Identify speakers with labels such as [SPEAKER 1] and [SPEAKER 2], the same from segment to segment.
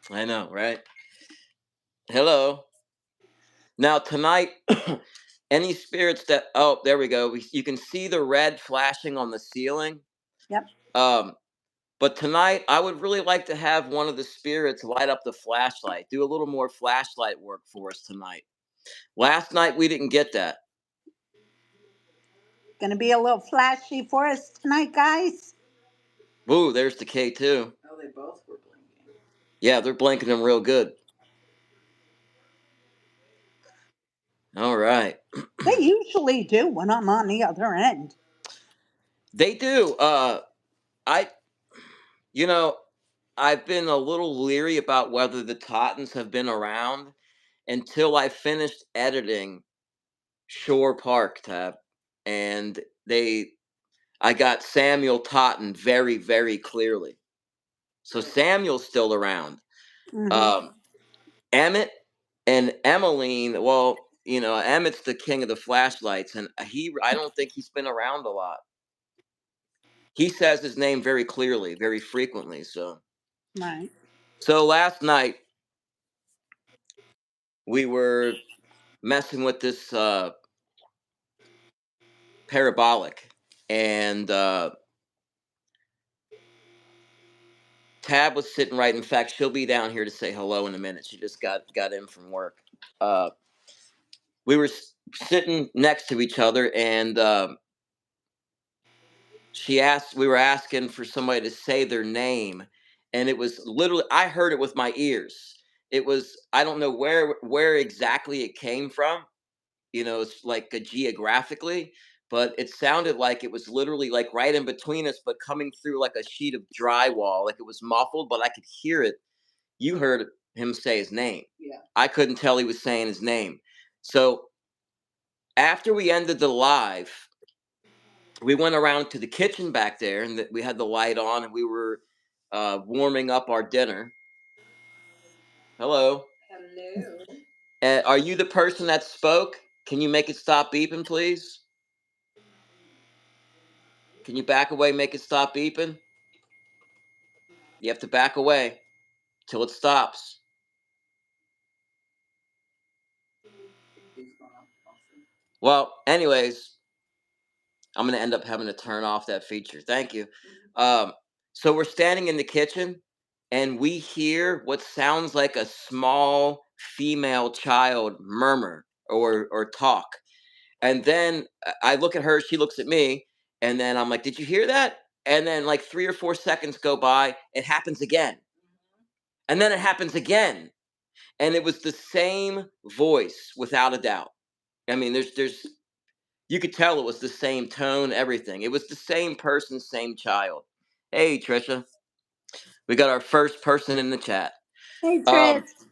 [SPEAKER 1] I know, right? Hello. Now tonight, any spirits that there we go. You can see the red flashing on the ceiling.
[SPEAKER 2] Yep.
[SPEAKER 1] Um, but tonight, I would really like to have one of the spirits light up the flashlight. Do a little more flashlight work for us tonight. Last night we didn't get that.
[SPEAKER 2] Gonna be a little flashy for us tonight, guys.
[SPEAKER 1] Ooh, there's the K2.
[SPEAKER 3] Oh, they both were blinking.
[SPEAKER 1] Yeah, they're blinking them real good. All right.
[SPEAKER 2] They usually do when I'm on the other end.
[SPEAKER 1] They do. I, you know, I've been a little leery about whether the Tottens have been around until I finished editing Shore Park tab, and I got Samuel Totten very, very clearly. So Samuel's still around.
[SPEAKER 2] Mm-hmm.
[SPEAKER 1] Um, Emmett and Emmeline. Well, Emmett's the king of the flashlights, and I don't think he's been around a lot. He says his name very clearly, very frequently.
[SPEAKER 2] Right.
[SPEAKER 1] So last night we were messing with this parabolic, and Tab was sitting right. In fact, she'll be down here to say hello in a minute. She just got in from work. Uh, we were sitting next to each other, and we were asking for somebody to say their name, and it was literally, I heard it with my ears. It was, I don't know where exactly it came from. It's like geographically, but it sounded like it was literally like right in between us, but coming through like a sheet of drywall. Like it was muffled, but I could hear it. You heard him say his name.
[SPEAKER 3] Yeah.
[SPEAKER 1] I couldn't tell he was saying his name. So after we ended the live, we went around to the kitchen back there, and we had the light on, and we were warming up our dinner. Hello.
[SPEAKER 3] Hello.
[SPEAKER 1] Are you the person that spoke? Can you make it stop beeping, please? Can you back away, make it stop beeping? You have to back away till it stops. Well, anyways, I'm going to end up having to turn off that feature. Thank you. So we're standing in the kitchen, and we hear what sounds like a small female child murmur or talk. And then I look at her, she looks at me, and then I'm like, "Did you hear that?" And then like 3 or 4 seconds go by, it happens again. And then it happens again. And it was the same voice without a doubt. I mean, there's you could tell it was the same tone, everything. It was the same person, same child. Hey, Trisha, we got our first person in the chat.
[SPEAKER 2] Hey,
[SPEAKER 1] Um,
[SPEAKER 2] Trish.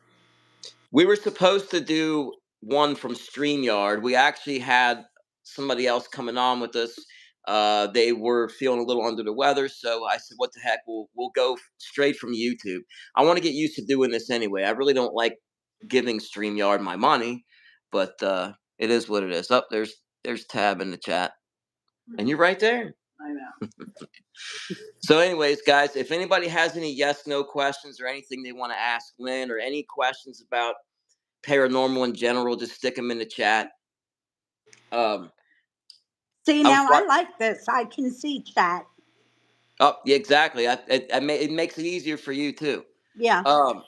[SPEAKER 1] we were supposed to do one from StreamYard. We actually had somebody else coming on with us. They were feeling a little under the weather, so I said, "What the heck? We'll go straight from YouTube." I want to get used to doing this anyway. I really don't like giving StreamYard my money, but it is what it is. Up there's Tab in the chat, and you're right there.
[SPEAKER 3] I know.
[SPEAKER 1] So, anyways, guys, if anybody has any yes/no questions or anything they want to ask Lynn, or any questions about paranormal in general, just stick them in the chat.
[SPEAKER 2] See,
[SPEAKER 1] I was
[SPEAKER 2] now I
[SPEAKER 1] what?
[SPEAKER 2] like this. I can see chat.
[SPEAKER 1] Oh, yeah, exactly. It makes it easier for you too.
[SPEAKER 2] Yeah.
[SPEAKER 1] Um,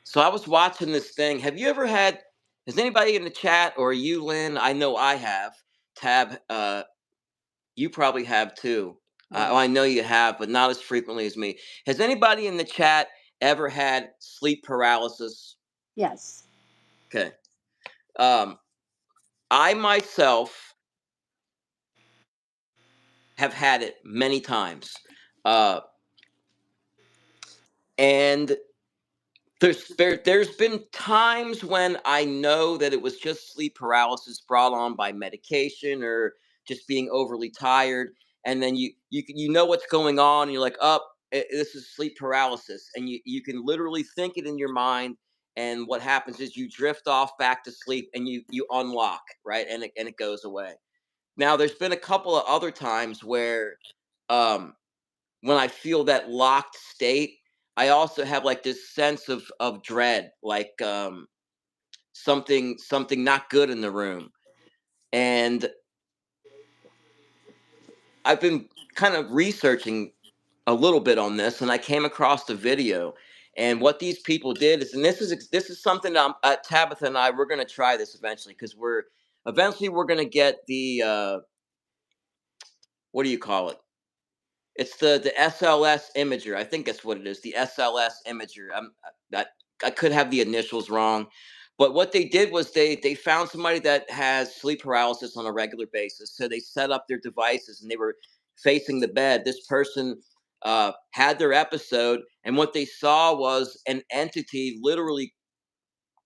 [SPEAKER 1] so I was watching this thing. Have you ever had? Has anybody in the chat, or you, Lynn? I know I have. Tab, you probably have too. I know you have, but not as frequently as me. Has anybody in the chat ever had sleep paralysis?
[SPEAKER 2] Yes.
[SPEAKER 1] Okay. Um, I myself have had it many times. Uh, and there's been times when I know that it was just sleep paralysis brought on by medication or just being overly tired, and then you know what's going on, and you're like, "Oh, this is sleep paralysis," and you can literally think it in your mind, and what happens is you drift off back to sleep, and you unlock, right, and it goes away. Now, there's been a couple of other times where, um, when I feel that locked state, I also have like this sense of dread, like something not good in the room. And I've been kind of researching a little bit on this, and I came across the video. And what these people did is, and this is something that Tabitha and I, we're going to try this eventually, because we're going to get the what do you call it? It's the SLS imager. I think that's what it is. The SLS imager. That I could have the initials wrong, but what they did was they found somebody that has sleep paralysis on a regular basis. So they set up their devices and they were facing the bed. This person had their episode, and what they saw was an entity literally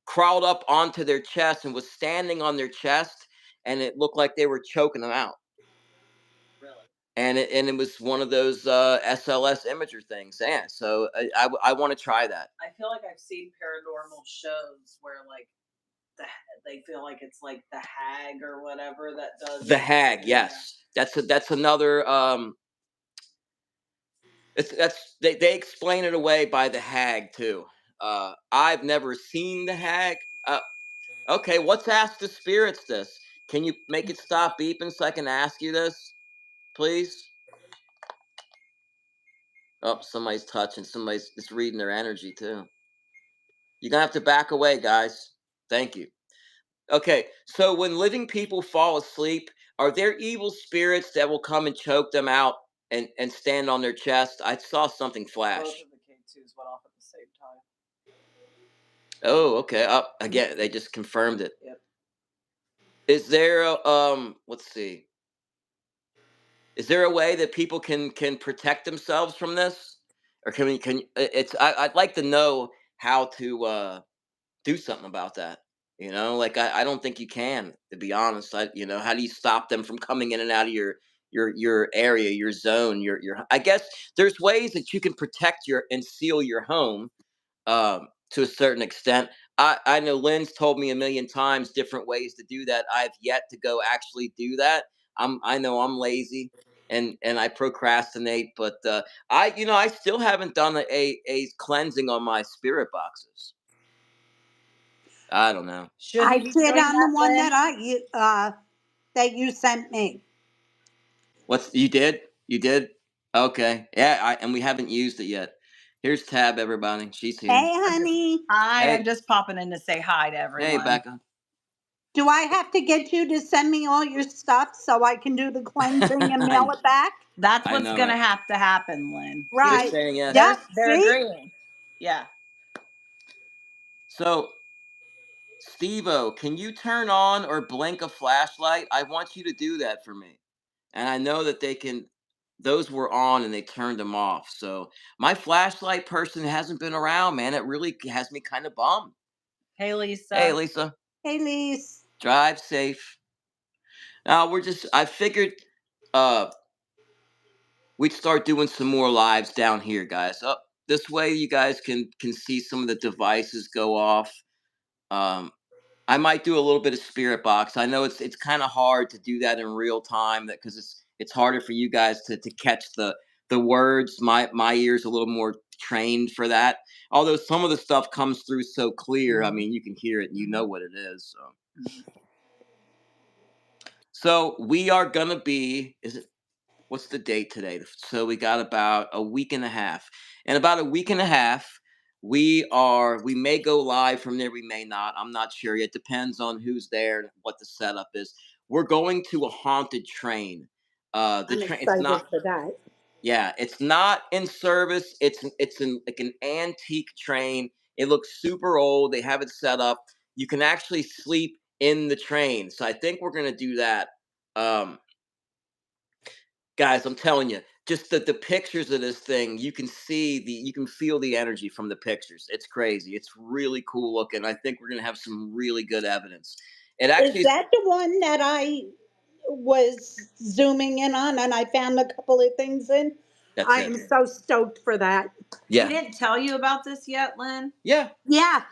[SPEAKER 1] crawled up onto their chest and was standing on their chest, and it looked like they were choking them out. And it was one of those SLS imager things. Yeah, so I want to try that.
[SPEAKER 3] I feel like I've seen paranormal shows where like the they feel like it's like the hag or whatever that does
[SPEAKER 1] The
[SPEAKER 3] it.
[SPEAKER 1] hag,
[SPEAKER 3] Yeah.
[SPEAKER 1] yes, that's another. They explain it away by the hag too. I've never seen the hag. Okay, what's Ask the Spirits this? Can you make it stop beeping so I can ask you this, please? Oh, somebody's touching. Somebody's just reading their energy too. You're gonna have to back away, guys. Thank you. Okay, so when living people fall asleep, are there evil spirits that will come and choke them out and stand on their chest? I saw something flash.
[SPEAKER 3] Both of the K2s went off at the same time.
[SPEAKER 1] Oh, okay. Up again. They just confirmed it.
[SPEAKER 3] Yep.
[SPEAKER 1] Is there let's see. Is there a way that people can protect themselves from this? Or can it's I'd like to know how to do something about that. Like I don't think you can, to be honest. How do you stop them from coming in and out of your area, your zone, your I guess there's ways that you can protect your and seal your home to a certain extent. I know Lynn's told me a million times different ways to do that. I've yet to go actually do that. I know I'm lazy and I procrastinate, but I still haven't done a cleansing on my spirit boxes. I don't know.
[SPEAKER 2] I
[SPEAKER 3] Shouldn't be
[SPEAKER 2] did
[SPEAKER 3] doing
[SPEAKER 2] on the
[SPEAKER 3] that,
[SPEAKER 2] one
[SPEAKER 3] Lynn.
[SPEAKER 2] that you sent me.
[SPEAKER 1] What's you did? You did? Okay. Yeah, and we haven't used it yet. Here's Tab, everybody. She's here.
[SPEAKER 2] Hey, honey.
[SPEAKER 3] Hi, I'm
[SPEAKER 1] Hey,
[SPEAKER 3] just popping in to say hi to
[SPEAKER 1] hey,
[SPEAKER 3] everyone.
[SPEAKER 1] Becca.
[SPEAKER 2] Do I have to get you to send me all your stuff so I can do the cleansing and mail it back?
[SPEAKER 3] That's
[SPEAKER 1] I
[SPEAKER 3] what's
[SPEAKER 1] know,
[SPEAKER 3] gonna
[SPEAKER 1] right?
[SPEAKER 3] have to happen, Lynn.
[SPEAKER 1] They're
[SPEAKER 2] Right.
[SPEAKER 1] saying yes.
[SPEAKER 2] Yep.
[SPEAKER 3] They're
[SPEAKER 2] See?
[SPEAKER 3] agreeing. Yeah.
[SPEAKER 1] So, Steve-O, can you turn on or blink a flashlight? I want you to do that for me. And I know that they can. Those were on and they turned them off. So my flashlight person hasn't been around, man. It really has me kind of bummed.
[SPEAKER 3] Hey, Lisa.
[SPEAKER 1] Hey, Lisa,
[SPEAKER 2] Hey, Lise.
[SPEAKER 1] drive safe. Now I figured uh we'd start doing some more lives down here, guys. Up this way you guys can see some of the devices go off. Um I might do a little bit of spirit box. I know it's kind of hard to do that in real time, that because it's harder for you guys to catch the words. My ears a little more trained for that. Although some of the stuff comes through so clear. I mean, you can hear it and you know what it is. So we are gonna be. Is it? What's the date today? So we got about a week and a half. In about a week and a half, we may go live from there, we may not. I'm not sure yet. Depends on who's there and what the setup is. We're going to a haunted train. The
[SPEAKER 2] I'm
[SPEAKER 1] train, it's
[SPEAKER 2] excited
[SPEAKER 1] not,
[SPEAKER 2] for that.
[SPEAKER 1] yeah, it's not in service. It's like an antique train. It looks super old. They have it set up. You can actually sleep in the train. So I think we're gonna do that. Um, Guys, I'm telling you, just the pictures of this thing, you can feel the energy from the pictures. It's crazy. It's really cool looking. I think we're gonna have some really good evidence. It
[SPEAKER 2] Is
[SPEAKER 1] actually is.
[SPEAKER 2] that the one that I was zooming in on and I found a couple of things in?
[SPEAKER 1] That's
[SPEAKER 2] I
[SPEAKER 1] it.
[SPEAKER 2] am so stoked for that.
[SPEAKER 3] He
[SPEAKER 1] Yeah,
[SPEAKER 3] didn't tell you about this yet, Lynn?
[SPEAKER 1] yeah.
[SPEAKER 2] Yeah.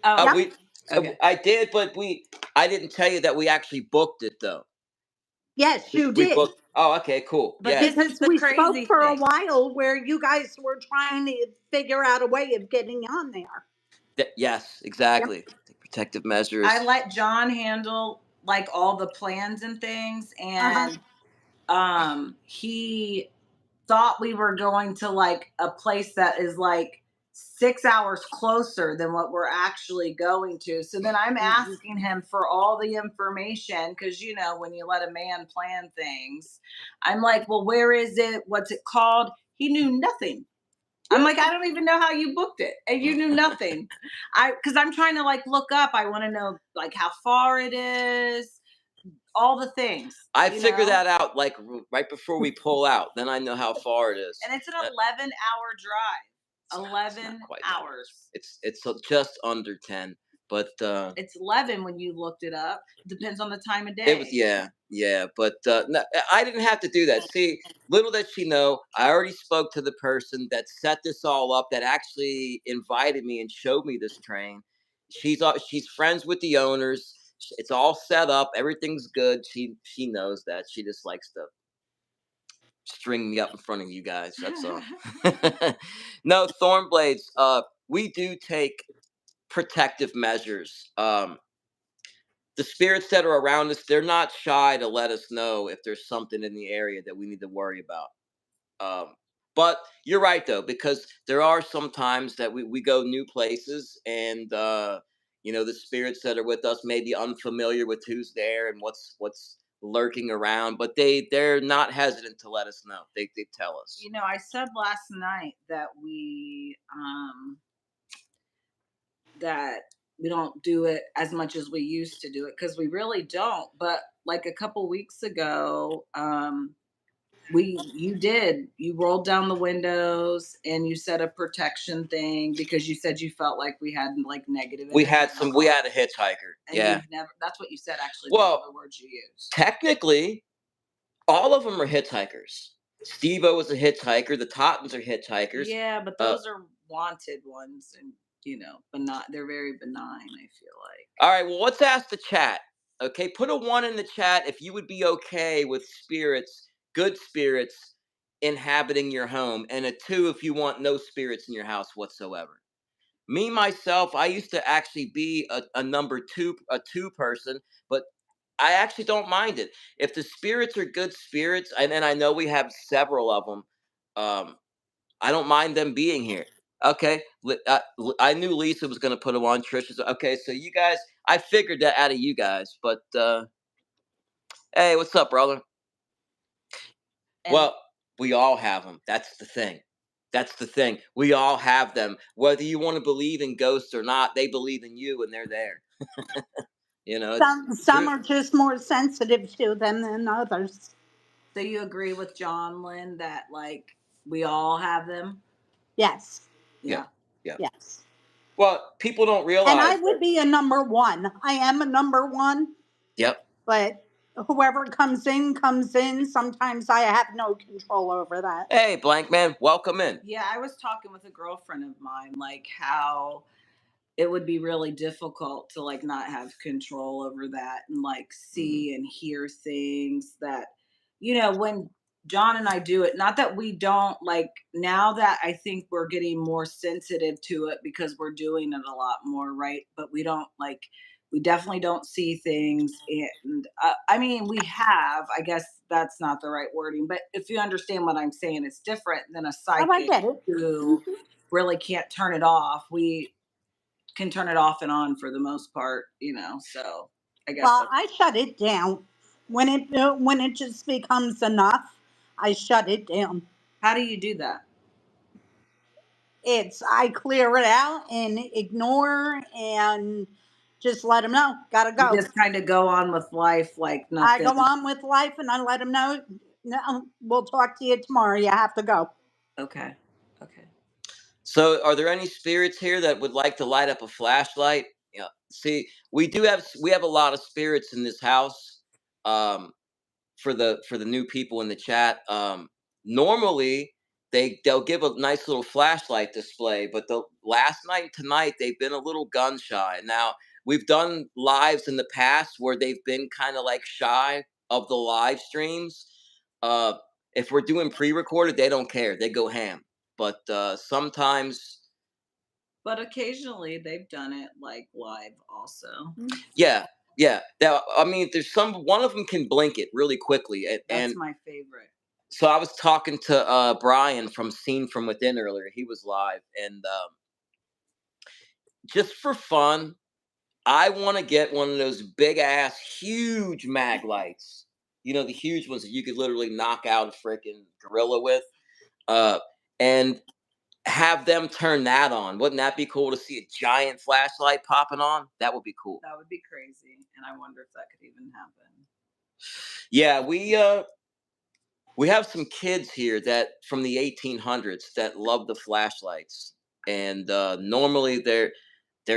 [SPEAKER 3] Oh,
[SPEAKER 2] Yep.
[SPEAKER 1] We
[SPEAKER 3] okay.
[SPEAKER 1] I did, but I didn't tell you that we actually booked it though.
[SPEAKER 2] Yes, you
[SPEAKER 1] We
[SPEAKER 2] did.
[SPEAKER 1] booked. Oh, okay, cool.
[SPEAKER 3] But
[SPEAKER 1] Yeah,
[SPEAKER 3] this is
[SPEAKER 2] Because
[SPEAKER 3] the
[SPEAKER 2] we spoke
[SPEAKER 3] crazy
[SPEAKER 2] for a
[SPEAKER 3] thing.
[SPEAKER 2] while where you guys were trying to figure out a way of getting on there.
[SPEAKER 1] yes,
[SPEAKER 2] Yep.
[SPEAKER 1] exactly. Take protective
[SPEAKER 3] I
[SPEAKER 1] measures.
[SPEAKER 3] let John handle like all the plans and things,
[SPEAKER 2] Uh huh.
[SPEAKER 3] and he thought we were going to like a place that is like 6 hours closer than what we're actually going to. So then I'm asking him for all the information because, you know, when you let a man plan things, I'm like, well, where is it? What's it called? He knew nothing. I'm like, I don't even know how you booked it. And you knew nothing. Because I'm trying to like look up. I want to know like how far it is, all the things,
[SPEAKER 1] I
[SPEAKER 3] you
[SPEAKER 1] figure
[SPEAKER 3] know?
[SPEAKER 1] that out like right before we pull out. Then I know how far it is.
[SPEAKER 3] And it's an
[SPEAKER 1] Uh,
[SPEAKER 3] 11-hour drive.
[SPEAKER 1] it's not
[SPEAKER 3] 11
[SPEAKER 1] quite that much.
[SPEAKER 3] hours.
[SPEAKER 1] It's just under 10, but
[SPEAKER 3] It's 11 when you looked it up. Depends on the time of
[SPEAKER 1] it was,
[SPEAKER 3] day.
[SPEAKER 1] yeah, yeah. But no, I didn't have to do that. See, little did she know, I already spoke to the person that set this all up, that actually invited me and showed me this train. She's friends with the owners. It's all set up. Everything's good. She knows that. She just likes to string me up in front of you guys. That's all. No, Thornblades. We do take protective measures. The spirits that are around us, they're not shy to let us know if there's something in the area that we need to worry about. Um, but you're right though, because there are some times that we go new places, and the spirits that are with us may be unfamiliar with who's there and what's lurking around, but they're not hesitant to let us know. They tell us.
[SPEAKER 3] You know, I said last night that we don't do it as much as we used to do it because we really don't. But like a couple weeks ago, you rolled down the windows and you said a protection thing because you said you felt like we had like negative energy in the
[SPEAKER 1] We
[SPEAKER 3] hall.
[SPEAKER 1] had a hitchhiker.
[SPEAKER 3] And
[SPEAKER 1] Yeah.
[SPEAKER 3] you've never, that's what you said, actually. Those
[SPEAKER 1] Well,
[SPEAKER 3] are the words you used.
[SPEAKER 1] technically, all of them are hitchhikers. Steve-O was a hitchhiker. The Tottens are hitchhikers.
[SPEAKER 3] Yeah, but
[SPEAKER 1] Uh,
[SPEAKER 3] those are wanted ones, and but not, they're very benign, I feel like.
[SPEAKER 1] all right. Well, let's ask the chat. Okay, put a one in the chat if you would be okay with spirits, good spirits, inhabiting your home, and a two if you want no spirits in your house whatsoever. Me myself, I used to actually be a number two, a two person, but I actually don't mind it if the spirits are good spirits, and I know we have several of them. I don't mind them being here. Okay, I knew Lisa was going to put them on Trisha's. Okay, so you guys, I figured that out of you guys, but hey, what's up, brother?
[SPEAKER 3] And
[SPEAKER 1] Well, we all have them. That's the thing. That's the thing. We all have them. Whether you want to believe in ghosts or not, they believe in you, and they're there. It's
[SPEAKER 2] Some
[SPEAKER 1] truth.
[SPEAKER 2] are just more sensitive to them than others.
[SPEAKER 3] so you agree with John Lynn that like we all have them?
[SPEAKER 2] Yes,
[SPEAKER 1] Yeah,
[SPEAKER 3] Yeah.
[SPEAKER 1] yeah.
[SPEAKER 2] yes.
[SPEAKER 1] Well, people don't
[SPEAKER 2] And I
[SPEAKER 1] realize
[SPEAKER 2] would
[SPEAKER 1] that.
[SPEAKER 2] be a number one. I am a number one,
[SPEAKER 1] Yep.
[SPEAKER 2] but whoever comes in comes in. Sometimes I have no control over that.
[SPEAKER 1] Hey, blank man, welcome in.
[SPEAKER 3] Yeah, I was talking with a girlfriend of mine, like how it would be really difficult to like not have control over that and like
[SPEAKER 1] Mhm.
[SPEAKER 3] see and hear things that when John and I do it, not that we don't, like, now that I think we're getting more sensitive to it because we're doing it a lot more, right? But we definitely don't see things. And I mean, we have, I guess that's not the right wording, but if you understand what I'm saying, it's different than a
[SPEAKER 2] Oh, I
[SPEAKER 3] psychic
[SPEAKER 2] get it.
[SPEAKER 3] who
[SPEAKER 2] Mhm.
[SPEAKER 3] really can't turn it off. We can turn it off and on for the most part, so I guess
[SPEAKER 2] Well,
[SPEAKER 3] that's
[SPEAKER 2] I shut it down when it just becomes enough. I shut it down.
[SPEAKER 3] how do you do that?
[SPEAKER 2] It's I clear it out and ignore and just let them know. Gotta
[SPEAKER 3] You
[SPEAKER 2] go.
[SPEAKER 3] just kind of go on with life like
[SPEAKER 2] I
[SPEAKER 3] nothing.
[SPEAKER 2] go on with life and I let them know. No, we'll talk to you tomorrow. You have to go.
[SPEAKER 3] Okay. Okay.
[SPEAKER 1] So, are there any spirits here that would like to light up a flashlight? Yeah. See, we have a lot of spirits in this house. Um, for the new people in the chat, normally they'll give a nice little flashlight display, but the last night and tonight they've been a little gun shy. Now we've done lives in the past where they've been kind of like shy, of the live streams. Uh, if we're doing pre-recorded, they don't care. They go ham. But sometimes,
[SPEAKER 3] But occasionally they've done it like live also.
[SPEAKER 1] yeah, yeah. Now, I mean, there's some. One of them can blink it really quickly,
[SPEAKER 3] That's
[SPEAKER 1] and
[SPEAKER 3] my favorite.
[SPEAKER 1] so I was talking to Brian from Scene from Within earlier. He was live, and just for fun, I want to get one of those big ass, huge mag lights. You know, the huge ones that you could literally knock out a freaking gorilla with. Uh, and have them turn that on. Wouldn't that be cool to see a giant flashlight popping on? That would be cool.
[SPEAKER 3] That would be crazy, and I wonder if that could even happen.
[SPEAKER 1] Yeah, we have some kids here that from the 1800s that love the flashlights, and normally they're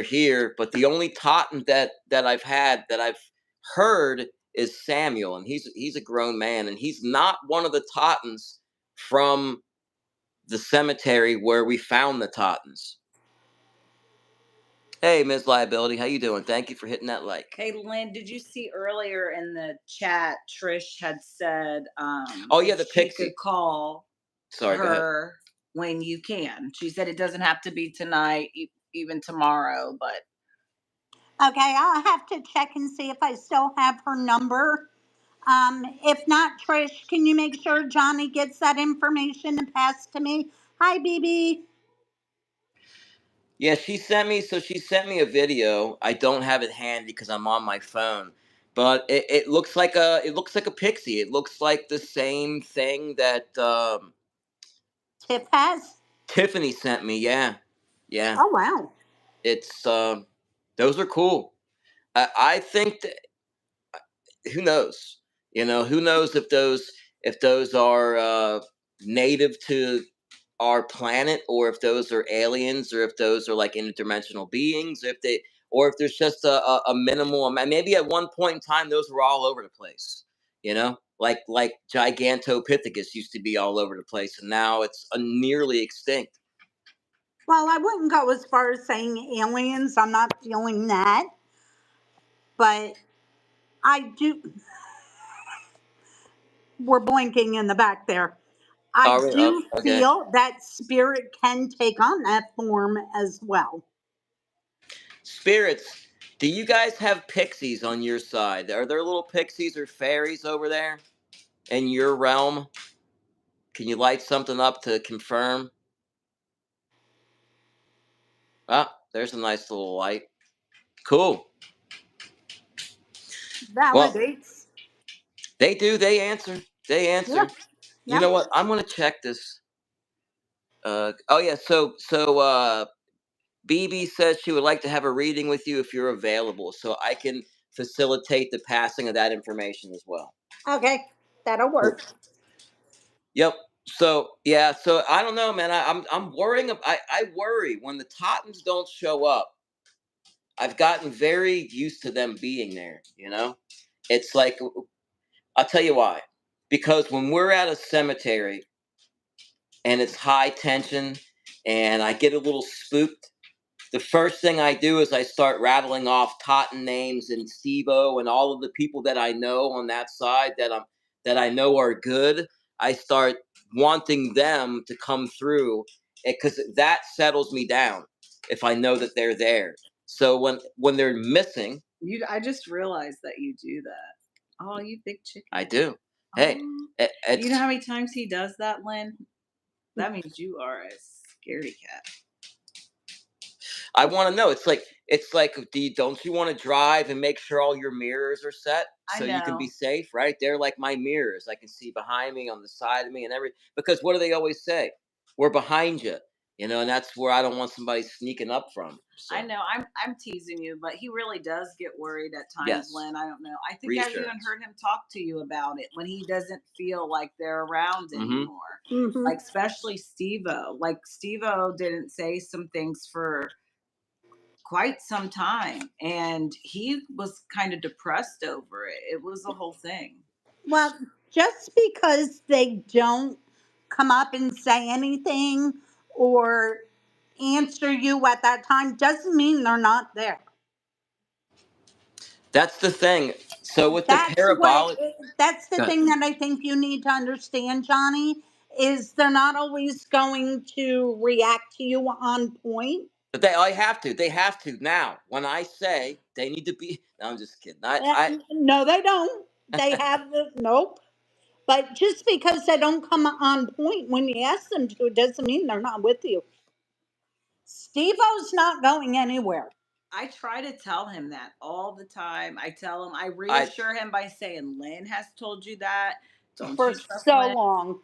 [SPEAKER 1] here, but the only Totten that I've had that I've heard is Samuel, and he's a grown man, and he's not one of the Tottens from the cemetery where we found the Tottens. Hey, Ms. Liability, how you doing? Thank you for hitting that like.
[SPEAKER 3] Hey, Lynn, did you see earlier in the chat Trish had said
[SPEAKER 1] Oh yeah,
[SPEAKER 3] if
[SPEAKER 1] the
[SPEAKER 3] she could
[SPEAKER 1] pixie.
[SPEAKER 3] call
[SPEAKER 1] Sorry, go ahead.
[SPEAKER 3] her when you can? She said it doesn't have to be tonight, even tomorrow, but
[SPEAKER 2] Okay, I'll have to check and see if I still have her number. If not, Trish, can you make sure Johnny gets that information and pass to me? Hi, BB.
[SPEAKER 1] Yeah, she sent me a video. I don't have it handy because I'm on my phone. But it looks like a pixie. It looks like the same thing that
[SPEAKER 2] Tiff has.
[SPEAKER 1] Tiffany sent me. Yeah. Yeah.
[SPEAKER 2] Oh, wow.
[SPEAKER 1] It's those are cool. I think that, who knows? You know, who knows if those are native to our planet, or if those are aliens, or if those are like interdimensional beings, or if there's just a minimal amount. Maybe at one point in time those were all over the place. You know, like Gigantopithecus used to be all over the place, and now it's nearly extinct.
[SPEAKER 2] Well, I wouldn't go as far as saying aliens. I'm not feeling that. But I do. We're blinking in the back there. I
[SPEAKER 1] All right. Oh,
[SPEAKER 2] do
[SPEAKER 1] okay.
[SPEAKER 2] feel that spirit can take on that form as well.
[SPEAKER 1] Spirits. Do you guys have pixies on your side? Are there little pixies or fairies over there in your realm? Can you light something up to confirm? Ah, there's a nice little light. Cool. Well,
[SPEAKER 2] Validates.
[SPEAKER 1] they do. They answer. They
[SPEAKER 2] Yeah.
[SPEAKER 1] answer. You
[SPEAKER 2] Yeah.
[SPEAKER 1] know what? I'm gonna check this. Oh yeah. BB says she would like to have a reading with you if you're available, so I can facilitate the passing of that information as well.
[SPEAKER 2] Okay. That'll
[SPEAKER 1] Cool.
[SPEAKER 2] work.
[SPEAKER 1] Yep. So yeah. So I don't know, man. I'm worrying. I worry when the Tottens don't show up. I've gotten very used to them being there. You know, it's like, I'll tell you why. Because when we're at a cemetery and it's high tension and I get a little spooked, the first thing I do is I start rattling off Totten names and Steve-O and all of the people that I know on that side that I know are good. I start wanting them to come through because that settles me down if I know that they're there. So when they're missing,
[SPEAKER 3] I just realized that you do that. Oh, you big chicken.
[SPEAKER 1] I do. Hey,
[SPEAKER 3] Oh. Do you know
[SPEAKER 1] it's
[SPEAKER 3] how many times he does that, Lynn? That means you are a scaredy cat.
[SPEAKER 1] I want to know. It's like, don't you want to drive and make sure all your mirrors are set
[SPEAKER 3] I
[SPEAKER 1] so you can be
[SPEAKER 3] know.
[SPEAKER 1] safe? Right, they're like my mirrors. I can see behind me, on the side of me, and every. Because what do they always say? We're behind you, and that's where I don't want somebody sneaking up from. So
[SPEAKER 3] I know. I'm teasing you, but he really does get worried at times,
[SPEAKER 1] yes,
[SPEAKER 3] Lynn. I don't know. I think I've even
[SPEAKER 1] reassurance.
[SPEAKER 3] heard him talk to you about it when he doesn't feel like they're around
[SPEAKER 1] Mm-hmm.
[SPEAKER 3] anymore.
[SPEAKER 2] Hmm.
[SPEAKER 3] Like especially Steve-O. Like Steve-O didn't say some things for quite some time, and he was kind of depressed over it. It was a whole thing.
[SPEAKER 2] Well, just because they don't come up and say anything or answer you at that time doesn't mean they're not there.
[SPEAKER 1] That's the thing. So with the
[SPEAKER 2] That's what
[SPEAKER 1] parabolic,
[SPEAKER 2] that's the
[SPEAKER 1] uh,
[SPEAKER 2] thing that I think you need to understand, Johnny, is they're not always going to react to you on point.
[SPEAKER 1] but they I have to. They have to now. When I say they need to be, no, I'm just kidding.
[SPEAKER 2] No, they don't. They have the nope. But just because they don't come on point when you ask them to, doesn't mean they're not with you. Steve-O's not going anywhere
[SPEAKER 3] I try to tell him that all the time. I tell him, I
[SPEAKER 1] I
[SPEAKER 3] reassure him by saying, Lynn has told you that. Don't
[SPEAKER 2] for
[SPEAKER 3] you trust
[SPEAKER 2] so
[SPEAKER 3] Lynn?
[SPEAKER 2] long.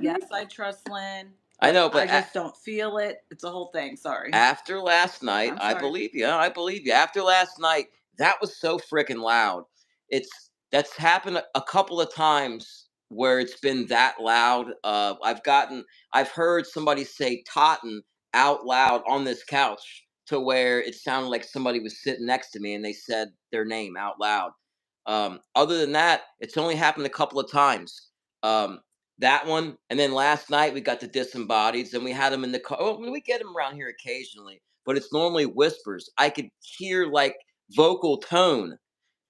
[SPEAKER 3] Yes,
[SPEAKER 2] Hmm.
[SPEAKER 3] I trust Lynn,
[SPEAKER 1] I
[SPEAKER 3] but
[SPEAKER 1] know,
[SPEAKER 3] I
[SPEAKER 1] but
[SPEAKER 3] just don't feel it. It's a whole thing. Sorry.
[SPEAKER 1] after last night,
[SPEAKER 3] I'm
[SPEAKER 1] I
[SPEAKER 3] sorry.
[SPEAKER 1] believe you. I believe you. After last night, that was so freaking loud. That's happened a couple of times where it's been that loud. I've heard somebody say "Totten" out loud on this couch to where it sounded like somebody was sitting next to me and they said their name out loud. Other than that, it's only happened a couple of times. Um, that one, and then last night we got the disembodieds, and we had them in the car. Oh, we get them around here occasionally, but it's normally whispers. I could hear like vocal tone.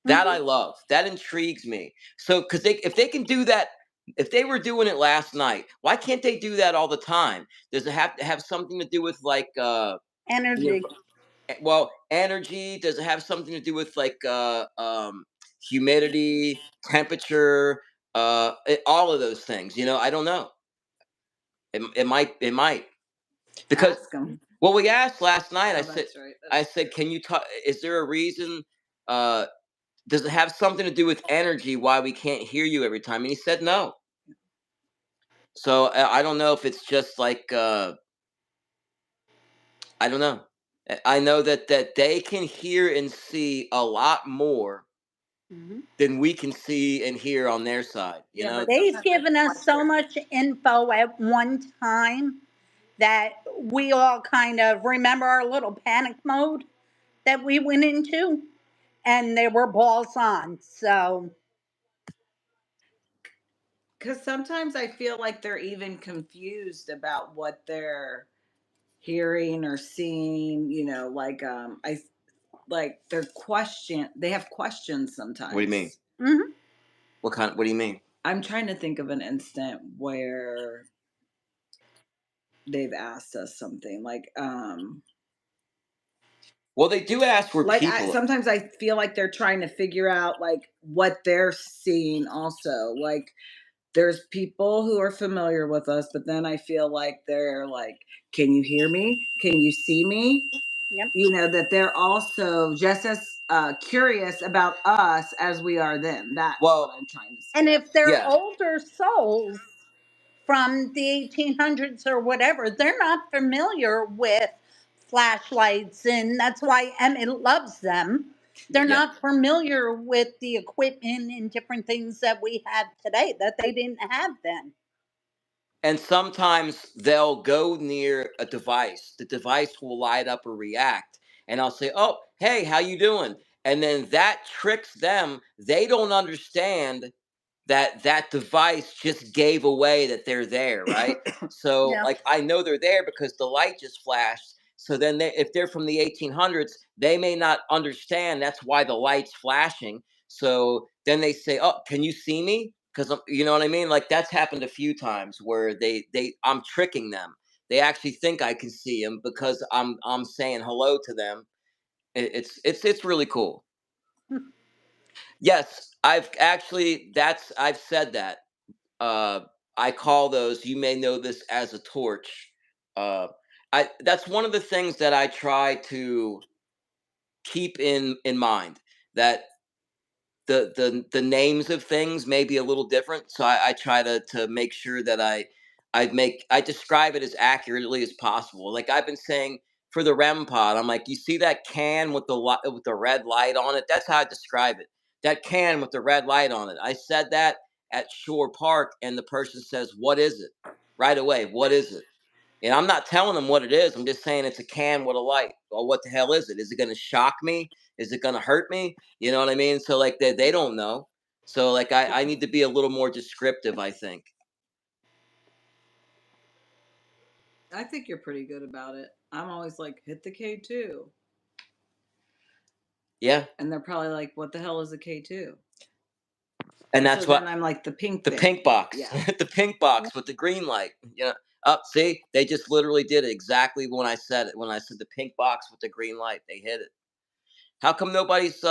[SPEAKER 1] That I
[SPEAKER 2] Hmm.
[SPEAKER 1] love. That intrigues me. So, because if they can do that, if they were doing it last night, why can't they do that all the time? Does it have to have something to do with like the
[SPEAKER 2] Energy.
[SPEAKER 1] well, energy? Does it have something to do with like humidity, temperature, all of those things? I don't know. It might because
[SPEAKER 3] Ask him.
[SPEAKER 1] well, we asked last night. I
[SPEAKER 3] Oh,
[SPEAKER 1] said,
[SPEAKER 3] that's right.
[SPEAKER 1] I said, can you talk? Is there a reason? Uh, does it have something to do with energy why we can't hear you every time? And he said no. So I don't know if it's just like I don't know. I know that they can hear and see a lot more
[SPEAKER 2] Hmm.
[SPEAKER 1] than we can see and hear on their side.
[SPEAKER 3] Yeah, but
[SPEAKER 2] They've
[SPEAKER 3] sometimes I
[SPEAKER 2] given
[SPEAKER 3] feel
[SPEAKER 2] us
[SPEAKER 3] like
[SPEAKER 2] so
[SPEAKER 3] they're
[SPEAKER 2] much info at one time that we all kind of remember our little panic mode that we went into, and they were balls on. So,
[SPEAKER 3] because sometimes I feel like they're even confused about what they're hearing or seeing. I like they have questions
[SPEAKER 1] What do you mean?
[SPEAKER 3] sometimes.
[SPEAKER 2] mhm.
[SPEAKER 1] What do you mean?
[SPEAKER 3] I'm trying to think of an instant where they've asked us something
[SPEAKER 1] Well, they do ask where
[SPEAKER 3] I
[SPEAKER 1] people.
[SPEAKER 3] sometimes I feel like they're trying to figure out like what they're seeing also. Like there's people who are familiar with us, but then I feel like they're like, can you hear me? Can you see me?
[SPEAKER 2] Yep.
[SPEAKER 3] That they're also just as curious about us as we are them. That's what
[SPEAKER 1] Well,
[SPEAKER 3] I'm trying to say.
[SPEAKER 2] And if they're
[SPEAKER 1] yeah.
[SPEAKER 2] older souls from the 1800s or whatever, they're not familiar with flashlights, and that's why Emmett loves them. They're
[SPEAKER 1] Yeah.
[SPEAKER 2] not familiar with the equipment and different things that we have today that they didn't have then.
[SPEAKER 1] And sometimes they'll go near a device. The device will light up or react, and I'll say, "Oh, hey, how you doing?" And then that tricks them. They don't understand that device just gave away that they're there, right? So,
[SPEAKER 2] Yeah.
[SPEAKER 1] like, I know they're there because the light just flashed. So then, if they're from the 1800s, they may not understand that's why the light's flashing. So then they say, "Oh, can you see me?" Because you know what I mean. Like that's happened a few times where I'm tricking them. They actually think I can see them because I'm saying hello to them. It's really cool. Yes, I've said that. uh, I call those. You may know this as a torch. Uh, I That's one of the things that I try to keep in mind. That the names of things may be a little different, so I try to make sure that I describe it as accurately as possible. Like I've been saying for the REM pod, I'm like, you see that can with with the red light on it? That's how I describe it. That can with the red light on it. I said that at Shore Park, and the person says, "What is it?" Right away, what is it? And I'm not telling them what it is. I'm just saying it's a can with a light. Well, what the hell is it? Is it going to shock me? Is it going to hurt me? You know what I mean? So like they don't know. So like I need to be a little more descriptive, I think.
[SPEAKER 3] I think you're pretty good about it. I'm always like, hit the K2.
[SPEAKER 1] Yeah,
[SPEAKER 3] And they're probably like, "What the hell is a K2?"
[SPEAKER 1] and
[SPEAKER 3] So
[SPEAKER 1] that's what
[SPEAKER 3] then I'm like, "The pink
[SPEAKER 1] the
[SPEAKER 3] thing."
[SPEAKER 1] pink box,
[SPEAKER 3] Yeah.
[SPEAKER 1] the pink box with the green light. Yeah. Up, see, they just literally did it exactly when I said it. When I said the pink box with the green light, they hit it. How come nobody's?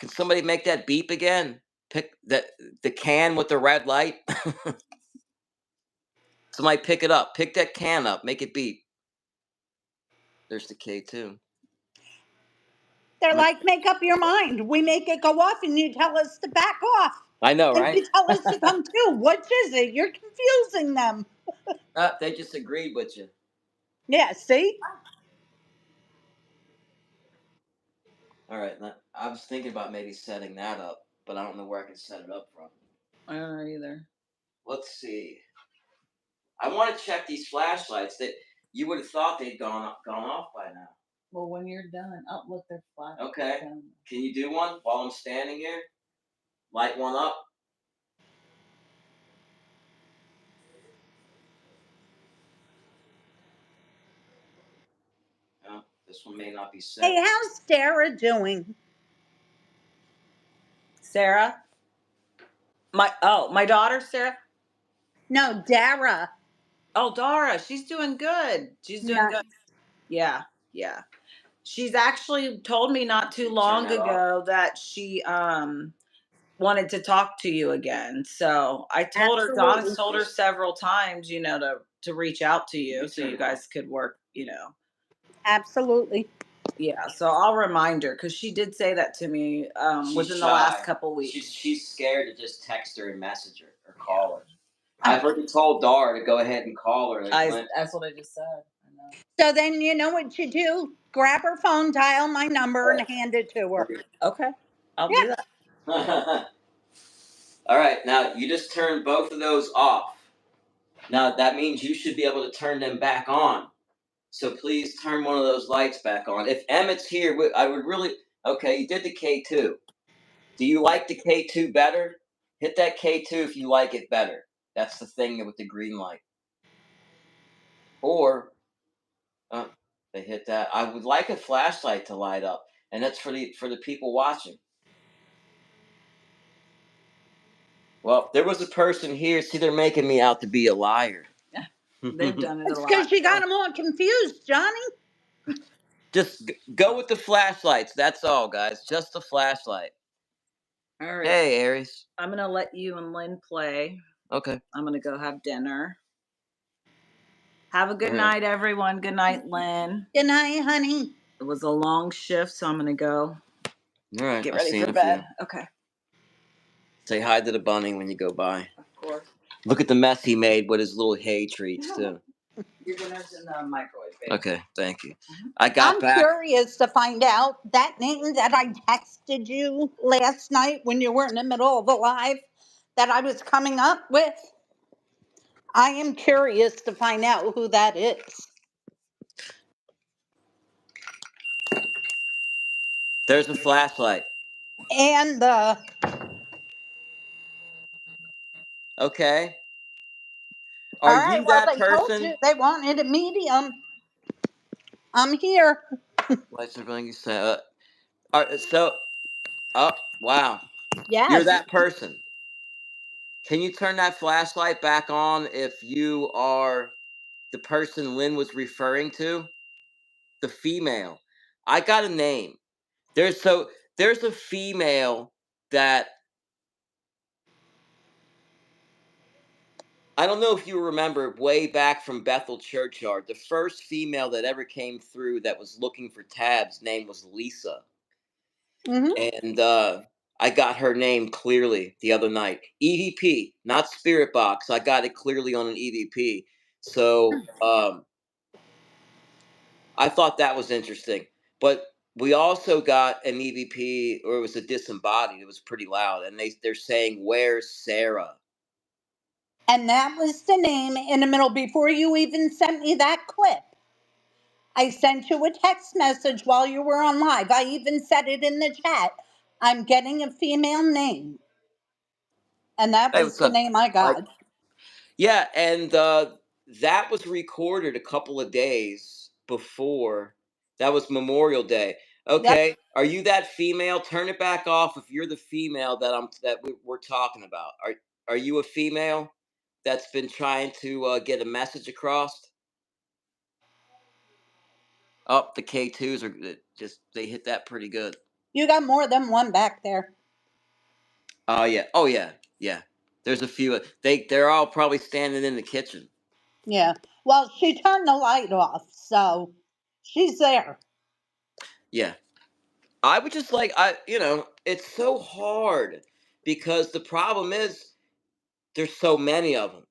[SPEAKER 1] Can somebody make that beep again? Pick that the can with the red light. Somebody pick it up. Pick that can up. Make it beep. There's the K2.
[SPEAKER 2] They're like, make up your mind. We make it go off and you tell us to back off.
[SPEAKER 1] I know,
[SPEAKER 2] And
[SPEAKER 1] right?
[SPEAKER 2] you tell us to come too. Which is it? You're confusing them.
[SPEAKER 1] They just agreed with you.
[SPEAKER 2] Yeah, see?
[SPEAKER 1] All right. I was thinking about maybe setting that up, but I don't know where I can set it up from.
[SPEAKER 3] I don't know either.
[SPEAKER 1] Let's see. I want to check these flashlights. That you would have thought they'd gone off by now.
[SPEAKER 3] Well, when you're done, oh look, they're flat.
[SPEAKER 1] Okay. Can you do one while I'm standing here? Light one up. Oh, this one may not be
[SPEAKER 2] Hey,
[SPEAKER 1] set.
[SPEAKER 2] how's Dara doing?
[SPEAKER 3] Sarah, my daughter Sarah.
[SPEAKER 2] No, Dara.
[SPEAKER 3] Oh, Dara, she's doing good. She's doing good.
[SPEAKER 2] Nice.
[SPEAKER 3] Yeah, yeah. She's actually told me not too
[SPEAKER 1] Can you turn
[SPEAKER 3] long
[SPEAKER 1] that off?
[SPEAKER 3] ago that she wanted to talk to you again. So I told her, Donna's
[SPEAKER 2] Absolutely.
[SPEAKER 3] told her several times, to reach out to
[SPEAKER 1] Can
[SPEAKER 3] you
[SPEAKER 1] you
[SPEAKER 3] so
[SPEAKER 1] turn
[SPEAKER 3] you
[SPEAKER 1] it off?
[SPEAKER 3] guys could work.
[SPEAKER 2] Absolutely.
[SPEAKER 3] Yeah, so I'll remind her because she did say that to me
[SPEAKER 1] She's
[SPEAKER 3] within the last
[SPEAKER 1] shy.
[SPEAKER 3] couple
[SPEAKER 1] She's
[SPEAKER 3] weeks.
[SPEAKER 1] she's scared to just text her and message her or
[SPEAKER 3] Yeah,
[SPEAKER 1] call her. I've already told Dar to go ahead and call her. Like,
[SPEAKER 3] that's what I just said. I know.
[SPEAKER 2] So then you know what you do? Grab her phone, dial my number, and hand it to her.
[SPEAKER 3] Okay, I'll
[SPEAKER 2] Yeah.
[SPEAKER 3] do that.
[SPEAKER 1] all right, now you just turn both of those off. Now that means you should be able to turn them back on. So please turn one of those lights back on. If Emmett's here, I would really. Okay, you did the K2. Do you like the K2 better? Hit that K2 if you like it better. That's the thing with the green light. Or they hit that. I would like a flashlight to light up, and that's for the people watching. Well, there was a person here. See, they're making me out to be a liar.
[SPEAKER 3] They've done it a
[SPEAKER 2] It's because
[SPEAKER 3] lot.
[SPEAKER 2] you got them all confused, Johnny.
[SPEAKER 1] Just go with the flashlights. That's all, guys. Just the flashlight.
[SPEAKER 3] All right,
[SPEAKER 1] Hey, Aries.
[SPEAKER 3] I'm gonna let you and Lynn play.
[SPEAKER 1] Okay.
[SPEAKER 3] I'm gonna go have dinner. Have a
[SPEAKER 1] All
[SPEAKER 3] good
[SPEAKER 1] right.
[SPEAKER 3] night, everyone. Good night, Lynn.
[SPEAKER 2] Good night, honey.
[SPEAKER 3] It was a long shift, so I'm gonna go
[SPEAKER 1] All right.
[SPEAKER 3] get
[SPEAKER 1] I'll
[SPEAKER 3] ready
[SPEAKER 1] see you
[SPEAKER 3] for
[SPEAKER 1] in a few.
[SPEAKER 3] bed. Okay,
[SPEAKER 1] Say hi to the bunny when you go by.
[SPEAKER 3] of course.
[SPEAKER 1] Look at the mess he made with his little hay treats too.
[SPEAKER 3] Your dinner's in the microwave, babe.
[SPEAKER 1] Okay, thank you.
[SPEAKER 3] Mhm.
[SPEAKER 1] I got
[SPEAKER 2] I'm
[SPEAKER 1] back.
[SPEAKER 2] curious to find out that name that I texted you last night when you were in the middle of the live that I was coming up with. I am curious to find out who that is.
[SPEAKER 1] There's a flashlight.
[SPEAKER 2] And
[SPEAKER 1] Okay.
[SPEAKER 2] all
[SPEAKER 1] Are
[SPEAKER 2] right,
[SPEAKER 1] you
[SPEAKER 2] well,
[SPEAKER 1] that
[SPEAKER 2] they told
[SPEAKER 1] person?
[SPEAKER 2] you they wanted a medium. I'm here.
[SPEAKER 1] Lights are going to say. So. Oh, wow. You're
[SPEAKER 2] Yes.
[SPEAKER 1] that person. Can you turn that flashlight back on if you are the person Lynn was referring to? The female. I got a name. There's a female that I don't know if you remember way back from Bethel Churchyard. The first female that ever came through that was looking for tabs name was Lisa.
[SPEAKER 2] Hmm.
[SPEAKER 1] And I got her name clearly the other night. EVP, not Spirit Box. I got it clearly on an EVP. So I thought that was interesting. But we also got an EVP, or it was a disembodied. It was pretty loud, and they're saying, "Where's Sarah?"
[SPEAKER 2] And that was the name in the middle before you even sent me that clip. I sent you a text message while you were on live. I even said it in the chat. I'm getting a female name. And that
[SPEAKER 1] Hey,
[SPEAKER 2] was
[SPEAKER 1] what's
[SPEAKER 2] the
[SPEAKER 1] up?
[SPEAKER 2] name I
[SPEAKER 1] Like,
[SPEAKER 2] got.
[SPEAKER 1] yeah, and that was recorded a couple of days before. That was Memorial Day.
[SPEAKER 2] Yep.
[SPEAKER 1] Okay, are you that female? Turn it back off if you're the female we're talking about. Are you a female that's been trying to get a message across? Oh, the K2s are just they hit that pretty good.
[SPEAKER 2] You got more than one back there.
[SPEAKER 1] Oh yeah. Oh yeah. Yeah. There's a few. They're all probably standing in the kitchen.
[SPEAKER 2] Yeah. Well, she turned the light off, so she's there.
[SPEAKER 1] Yeah. I would just like it's so hard because the problem is there's so many of them.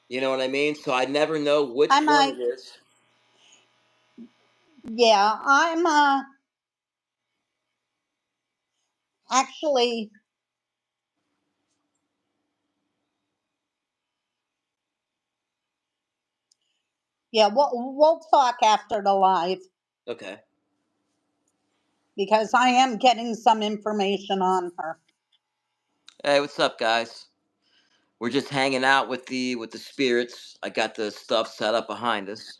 [SPEAKER 1] You know what I mean? So I never know
[SPEAKER 2] I
[SPEAKER 1] which one
[SPEAKER 2] might.
[SPEAKER 1] it is.
[SPEAKER 2] Yeah, I'm actually. Yeah, we'll talk after the live
[SPEAKER 1] Okay.
[SPEAKER 2] because I am getting some information on her.
[SPEAKER 1] Hey, what's up, guys? We're just hanging out with the spirits. I got the stuff set up behind us.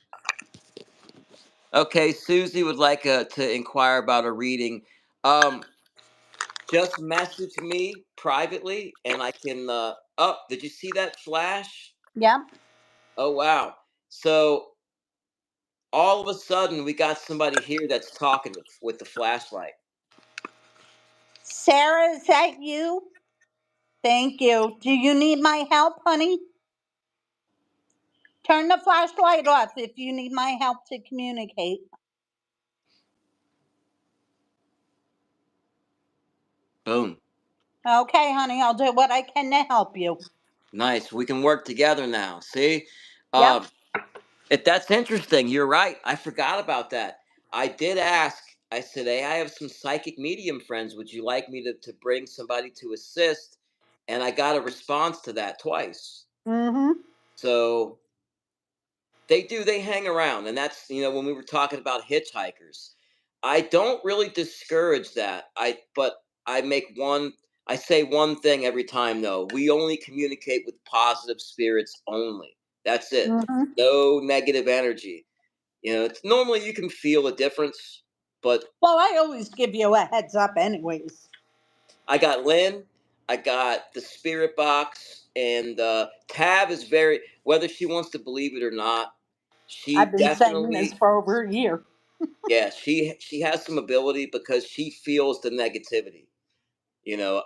[SPEAKER 1] Okay, Susie would like to inquire about a reading. Um, just message me privately, and I can. Oh, did you see that flash?
[SPEAKER 2] Yeah.
[SPEAKER 1] Oh wow! So all of a sudden, we got somebody here that's talking with the flashlight.
[SPEAKER 2] Sarah, is that you? Thank you. Do you need my help, honey? Turn the flashlight off if you need my help to communicate.
[SPEAKER 1] Boom.
[SPEAKER 2] Okay, honey, I'll do what I can to help you.
[SPEAKER 1] Nice. We can work together now. See,
[SPEAKER 2] Yep.
[SPEAKER 1] um, if that's interesting, you're right. I forgot about that. I did ask. I said, "Hey, I have some psychic medium friends. Would you like me to bring somebody to assist?" And I got a response to that twice.
[SPEAKER 2] Mm-hmm.
[SPEAKER 1] So they do. They hang around, and that's when we were talking about hitchhikers. I don't really discourage that. But I make one. I say one thing every time though. We only communicate with positive spirits only. That's it.
[SPEAKER 2] Mm-hmm.
[SPEAKER 1] No negative energy. Normally you can feel a difference, but
[SPEAKER 2] Well, I always give you a heads up, anyways.
[SPEAKER 1] I got Lynn, I got the spirit box, and Tab is very, whether she wants to believe it or not,
[SPEAKER 2] I've
[SPEAKER 1] she
[SPEAKER 2] been saying this
[SPEAKER 1] definitely,
[SPEAKER 2] for over a year.
[SPEAKER 1] yeah, she has some ability because she feels the negativity.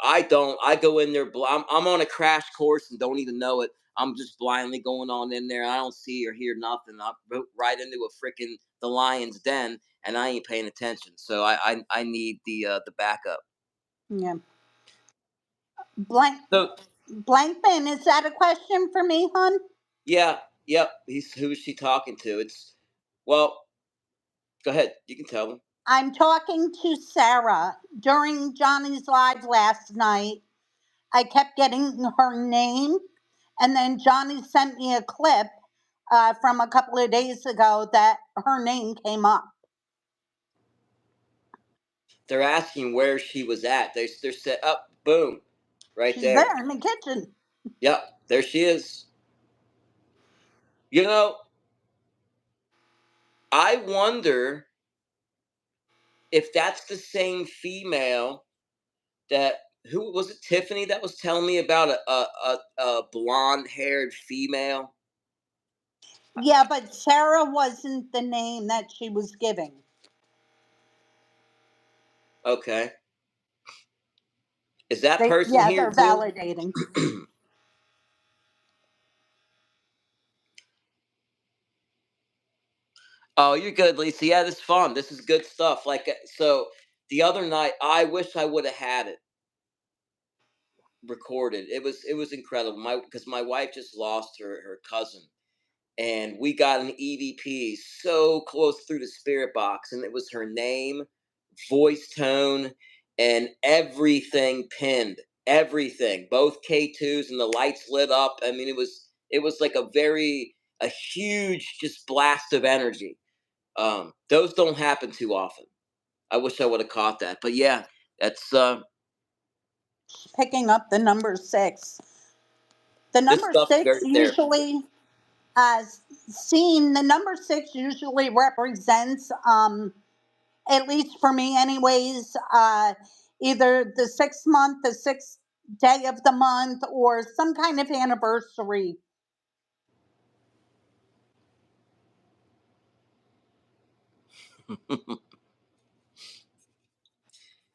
[SPEAKER 1] I don't. I go in there. I'm on a crash course and don't even know it. I'm just blindly going on in there. I don't see or hear nothing. I wrote right into a freaking the lion's den, and I ain't paying attention. So I need the backup.
[SPEAKER 2] Yeah. Blank
[SPEAKER 1] So
[SPEAKER 2] Blankman, is that a question for me, hon?
[SPEAKER 1] yeah, yep. Who's she talking to? Well. Go ahead. You can tell them.
[SPEAKER 2] I'm talking to Sarah. During Johnny's live last night, I kept getting her name, and then Johnny sent me a clip from a couple of days ago that her name came up.
[SPEAKER 1] They're asking where she was at. They're set up. Boom, right
[SPEAKER 2] She's
[SPEAKER 1] there.
[SPEAKER 2] there in the kitchen.
[SPEAKER 1] Yep, there she is. You know, I wonder if that's the same female that who was it? Tiffany that was telling me about a blonde haired female.
[SPEAKER 2] Yeah, but Sarah wasn't the name that she was giving.
[SPEAKER 1] Okay, is that person
[SPEAKER 2] Yeah,
[SPEAKER 1] here
[SPEAKER 2] they're
[SPEAKER 1] too?
[SPEAKER 2] validating.
[SPEAKER 1] Oh, you're good, Lisa. Yeah, this is fun. This is good stuff. So the other night, I wish I would have had it recorded. It was incredible. My wife just lost her cousin, and we got an EVP so close through the spirit box, and it was her name, voice tone, and everything pinned. Everything, both K2s, and the lights lit up. I mean, it was like a huge just blast of energy. Those don't happen too often. I wish I would have caught that, but yeah, that's
[SPEAKER 2] Picking up the number six. The
[SPEAKER 1] this
[SPEAKER 2] number
[SPEAKER 1] stuff's
[SPEAKER 2] six
[SPEAKER 1] very therapeutic.
[SPEAKER 2] usually, uh, the number six usually represents at least for me, anyways. Either the 6th month, the 6th day of the month, or some kind of anniversary.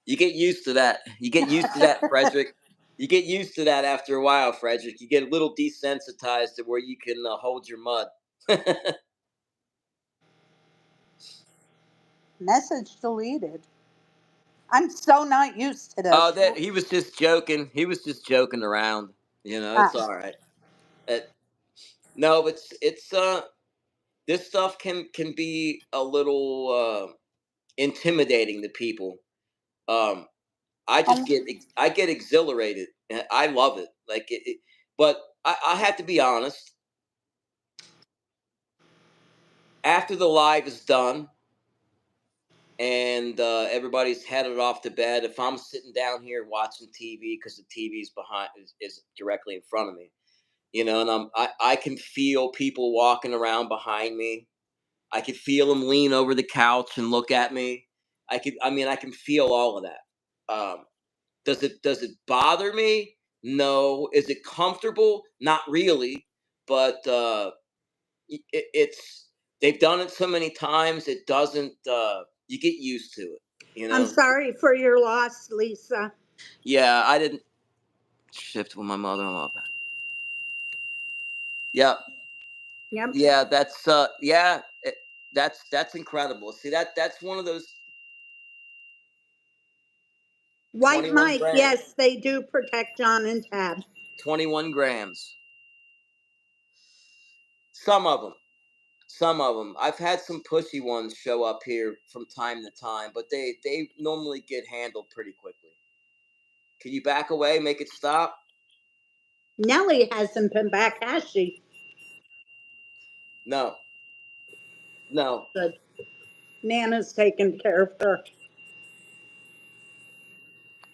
[SPEAKER 1] You get used to that. You get used to that, Frederick. You get used to that after a while, Frederick. You get a little desensitized to where you can hold your mud.
[SPEAKER 2] Message deleted. I'm so not used to
[SPEAKER 1] Oh,
[SPEAKER 2] this.
[SPEAKER 1] that he was just joking. He was just joking around. You know, it's
[SPEAKER 2] Ah,
[SPEAKER 1] all right. Uh, no, it's this stuff can be a little intimidating to people. Um,
[SPEAKER 2] um,
[SPEAKER 1] I get exhilarated. I love it. But I have to be honest. After the live is done and everybody's headed off to bed, if I'm sitting down here watching TV because the TV's behind is directly in front of me, you know, and I can feel people walking around behind me. I could feel them lean over the couch and look at me. I can feel all of that. Does it bother me? No. Is it comfortable? Not really. But it's they've done it so many times. It doesn't. You get used to it. You
[SPEAKER 2] I'm
[SPEAKER 1] know.
[SPEAKER 2] sorry for your loss, Lisa.
[SPEAKER 1] Yeah, I didn't shift with my mother-in-law. Yeah,
[SPEAKER 2] Yep.
[SPEAKER 1] yeah. That's incredible. See that's one of those
[SPEAKER 2] White
[SPEAKER 1] 21
[SPEAKER 2] Mike,
[SPEAKER 1] grams.
[SPEAKER 2] yes, they do protect John and Tab.
[SPEAKER 1] 21 grams. Some of them. Some of them. I've had some pushy ones show up here from time to time, but they normally get handled pretty quickly. Can you back away, make it stop?
[SPEAKER 2] Nellie hasn't been back, has she?
[SPEAKER 1] No, no.
[SPEAKER 2] Good. Nana's taking care of her.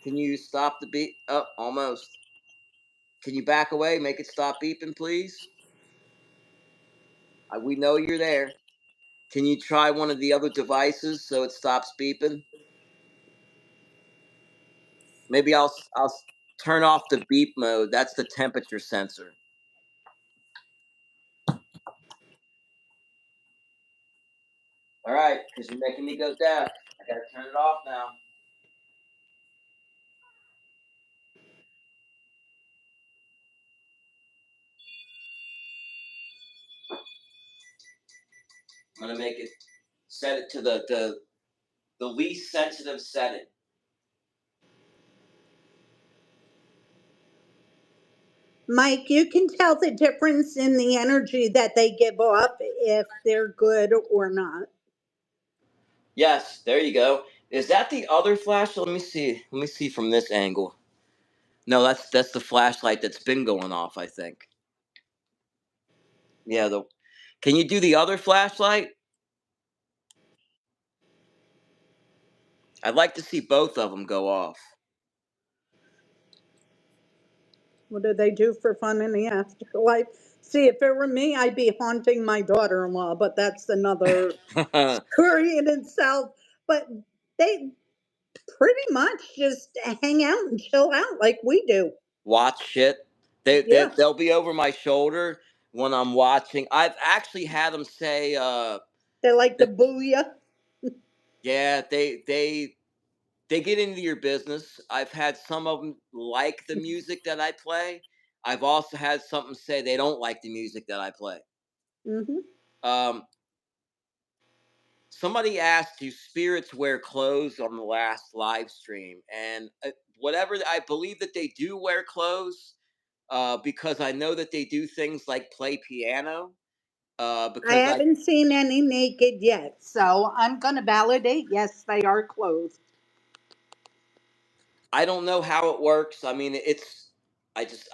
[SPEAKER 1] Can you stop the beep? Oh, almost. Can you back away, make it stop beeping, please? We know you're there. Can you try one of the other devices so it stops beeping? Maybe I'll turn off the beep mode. That's the temperature sensor. All right, because you're making me go deaf. I gotta turn it off now. I'm gonna make it set it to the least sensitive setting.
[SPEAKER 2] Mike, you can tell the difference in the energy that they give off if they're good or not.
[SPEAKER 1] Yes, there you go. Is that the other flashlight? Let me see. Let me see from this angle. No, that's the flashlight that's been going off, I think. Yeah, the Can you do the other flashlight? I'd like to see both of them go off.
[SPEAKER 2] What do they do for fun in the afterlife? See, if it were me, I'd be haunting my daughter in law, but that's another story in itself. But they pretty much just hang out and chill out like we do.
[SPEAKER 1] Watch shit.
[SPEAKER 2] Yeah,
[SPEAKER 1] They'll be over my shoulder when I'm watching. I've actually had them say,
[SPEAKER 2] they like to
[SPEAKER 1] that,
[SPEAKER 2] boo you.
[SPEAKER 1] yeah, they get into your business. I've had some of them like the music that I play. I've also had something say they don't like the music that I play.
[SPEAKER 2] Hmm.
[SPEAKER 1] Um, Somebody asked, do spirits wear clothes on the last live stream? And whatever, I believe that they do wear clothes because I know that they do things like play piano.
[SPEAKER 2] I
[SPEAKER 1] Because
[SPEAKER 2] haven't seen any naked yet, so I'm going to validate yes, they are clothed.
[SPEAKER 1] I don't know how it works. I mean,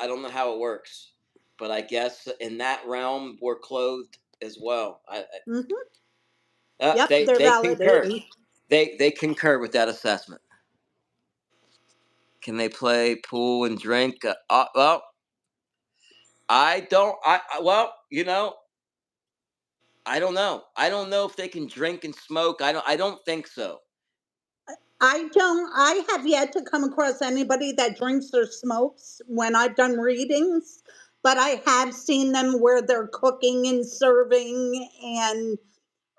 [SPEAKER 1] I don't know how it works, but I guess in that realm we're clothed as well.
[SPEAKER 2] Hmm. Yep, they're
[SPEAKER 1] They concur.
[SPEAKER 2] validating.
[SPEAKER 1] They concur with that assessment. Can they play pool and drink? Well, I don't. Well, you know, I don't know. I don't know if they can drink and smoke. I don't think so.
[SPEAKER 2] I have yet to come across anybody that drinks or smokes when I've done readings, but I have seen them where they're cooking and serving, and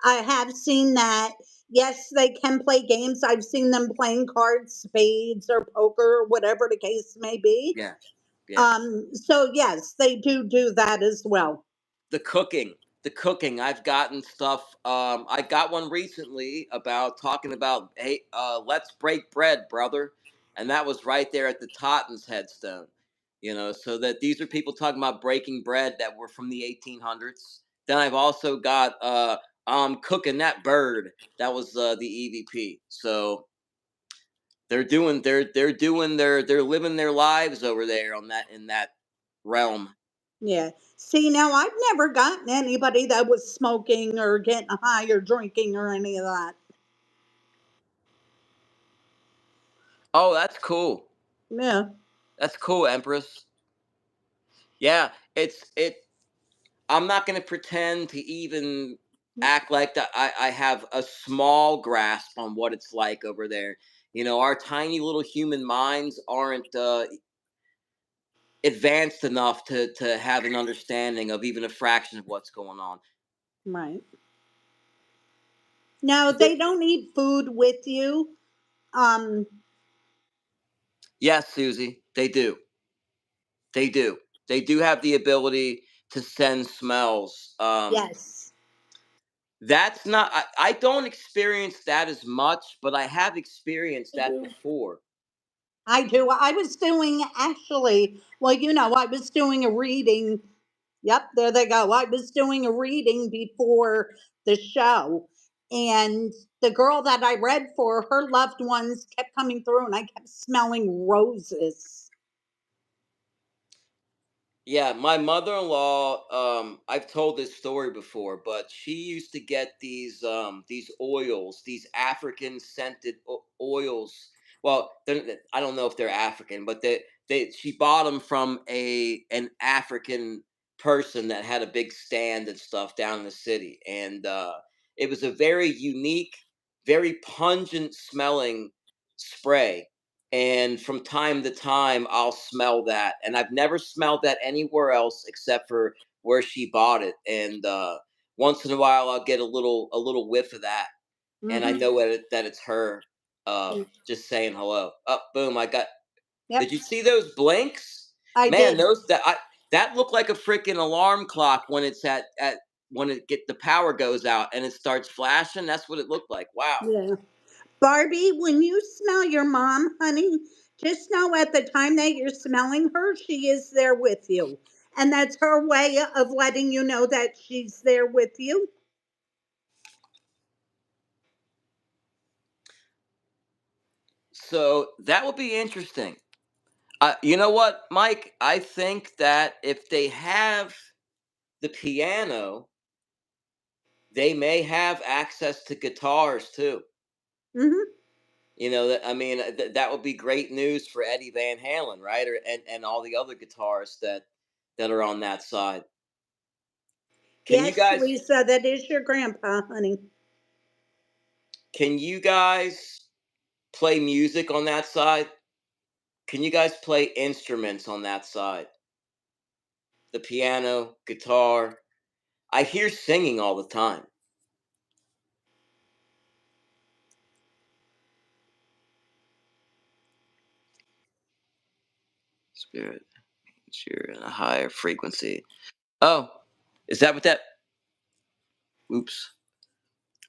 [SPEAKER 2] I have seen that. Yes, they can play games. I've seen them playing cards, spades, or poker, whatever the case may be.
[SPEAKER 1] Yeah, yeah.
[SPEAKER 2] So yes, they do that as well.
[SPEAKER 1] the cooking the cooking, I've gotten stuff. I got one recently about talking about, hey, let's break bread, brother. And that was right there at the Totten's headstone. So that these are people talking about breaking bread that were from the 1800s. Then I've also got cooking that bird. That was the EVP. So they're living their lives over there on that in that realm.
[SPEAKER 2] Yeah. See, now I've never gotten anybody that was smoking or getting high or drinking or any of that.
[SPEAKER 1] Oh, that's cool.
[SPEAKER 2] Yeah.
[SPEAKER 1] That's cool, Empress. Yeah, it. I'm not going to pretend to even act like that. I have a small grasp on what it's like over there. Our tiny little human minds aren't advanced enough to have an understanding of even a fraction of what's going on.
[SPEAKER 2] Right. No,
[SPEAKER 1] Is it?
[SPEAKER 2] they don't eat food with you. Um,
[SPEAKER 1] Yes, Susie, they do. They do. They do have the ability to send smells.
[SPEAKER 2] yes.
[SPEAKER 1] That's not. I don't experience that as much, but I have experienced that before.
[SPEAKER 2] I do. I was doing actually, well, I was doing a reading. Yep, there they go. I was doing a reading before the show, and the girl that I read for, her loved ones kept coming through, and I kept smelling roses.
[SPEAKER 1] Yeah, my mother-in-law, I've told this story before, but she used to get these oils, these African scented oils. Well, I don't know if they're African, but she bought them from an African person that had a big stand and stuff down in the city, and it was a very unique, very pungent smelling spray, and from time to time I'll smell that, and I've never smelled that anywhere else except for where she bought it. And once in a while I'll get a little whiff of that, and I
[SPEAKER 2] Hmm.
[SPEAKER 1] know that it's her, just saying hello. Up, boom! I got. Did
[SPEAKER 2] Yep,
[SPEAKER 1] you see those blinks?
[SPEAKER 2] I
[SPEAKER 1] Man,
[SPEAKER 2] did.
[SPEAKER 1] that looked like a freaking alarm clock when it's at when the power goes out and it starts flashing. That's what it looked like. Wow.
[SPEAKER 2] Yeah. Barbie, when you smell your mom, honey, just know at the time that you're smelling her, she is there with you. And that's her way of letting you know that she's there with you.
[SPEAKER 1] So that would be interesting. You know what, Mike? I think that if they have the piano, they may have access to guitars too.
[SPEAKER 2] Hmm.
[SPEAKER 1] I mean, that would be great news for Eddie Van Halen, right? And all the other guitarists that are on that side. Can you
[SPEAKER 2] Yes,
[SPEAKER 1] guys
[SPEAKER 2] Lisa, that is your grandpa, honey.
[SPEAKER 1] can you guys play music on that side? Can you guys play instruments on that side? The piano, guitar. I hear singing all the time. Spirit, you're in a higher frequency. Oh, is that what that? Oops.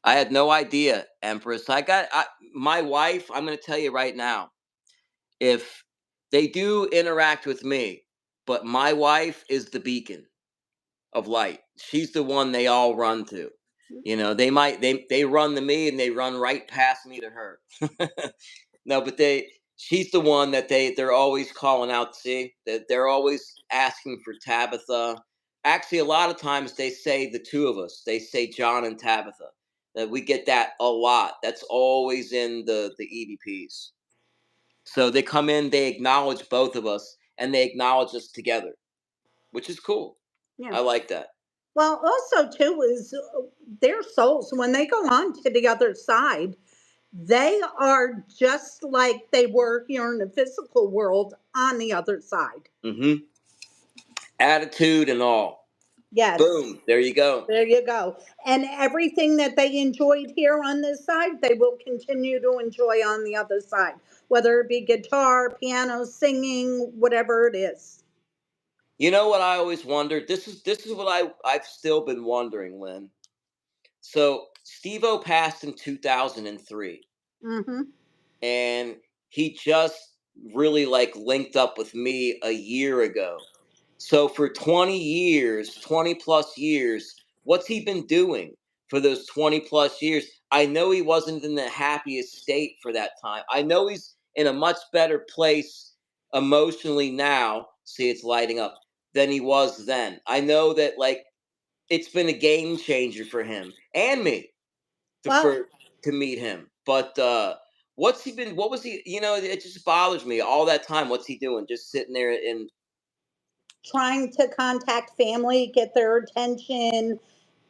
[SPEAKER 1] I had no idea, Empress. My wife. I'm going to tell you right now. If they do interact with me, but my wife is the beacon of light. She's the one they all run to. They run to me and they run right past me to her. No, but she's the one that they're always calling out to see. That they're always asking for Tabitha. Actually, a lot of times they say the two of us. They say John and Tabitha. That we get that a lot. That's always in the EVPs. So they come in, they acknowledge both of us, and they acknowledge us together, which is cool.
[SPEAKER 2] Yeah.
[SPEAKER 1] I like that.
[SPEAKER 2] Well, also too is their souls when they go on to the other side. They are just like they were here in the physical world on the other side.
[SPEAKER 1] Mm-hmm. Attitude and all.
[SPEAKER 2] Yes.
[SPEAKER 1] Boom. There you go.
[SPEAKER 2] There you go. And everything that they enjoyed here on this side, they will continue to enjoy on the other side, whether it be guitar, piano, singing, whatever it is.
[SPEAKER 1] You know what I always wondered? This is what I've still been wondering, Lynn. So Steve-O passed in 2003,
[SPEAKER 2] Hmm.
[SPEAKER 1] and he just really like linked up with me a year ago. So for 20 years, 20 plus years, what's he been doing for those 20 plus years? I know he wasn't in the happiest state for that time. I know he's in a much better place emotionally now. See, it's lighting up than he was then. I know that like it's been a game changer for him and me to
[SPEAKER 2] Well,
[SPEAKER 1] for to meet him. But what's he been? What was he? You know, it just bothers me all that time. What's he doing? Just sitting there and
[SPEAKER 2] trying to contact family, get their attention,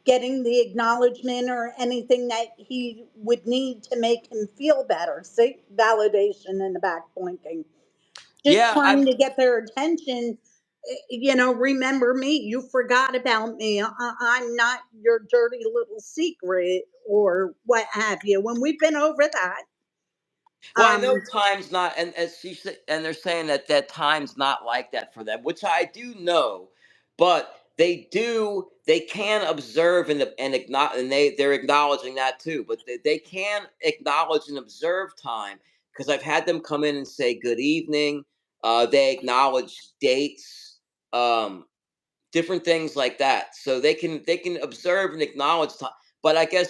[SPEAKER 2] getting the acknowledgement or anything that he would need to make him feel better. See, validation in the back blinking. Just
[SPEAKER 1] yeah,
[SPEAKER 2] trying to get their attention. Remember me. You forgot about me. I'm not your dirty little secret or what have you. When we've been over that,
[SPEAKER 1] well, I know
[SPEAKER 2] um,
[SPEAKER 1] time's not, and as she said, and they're saying that time's not like that for them, which I do know, but they do, they can observe and acknowledge, and they're acknowledging that too. But they can acknowledge and observe time because I've had them come in and say good evening. They acknowledge dates. Different things like that, so they can observe and acknowledge time. But I guess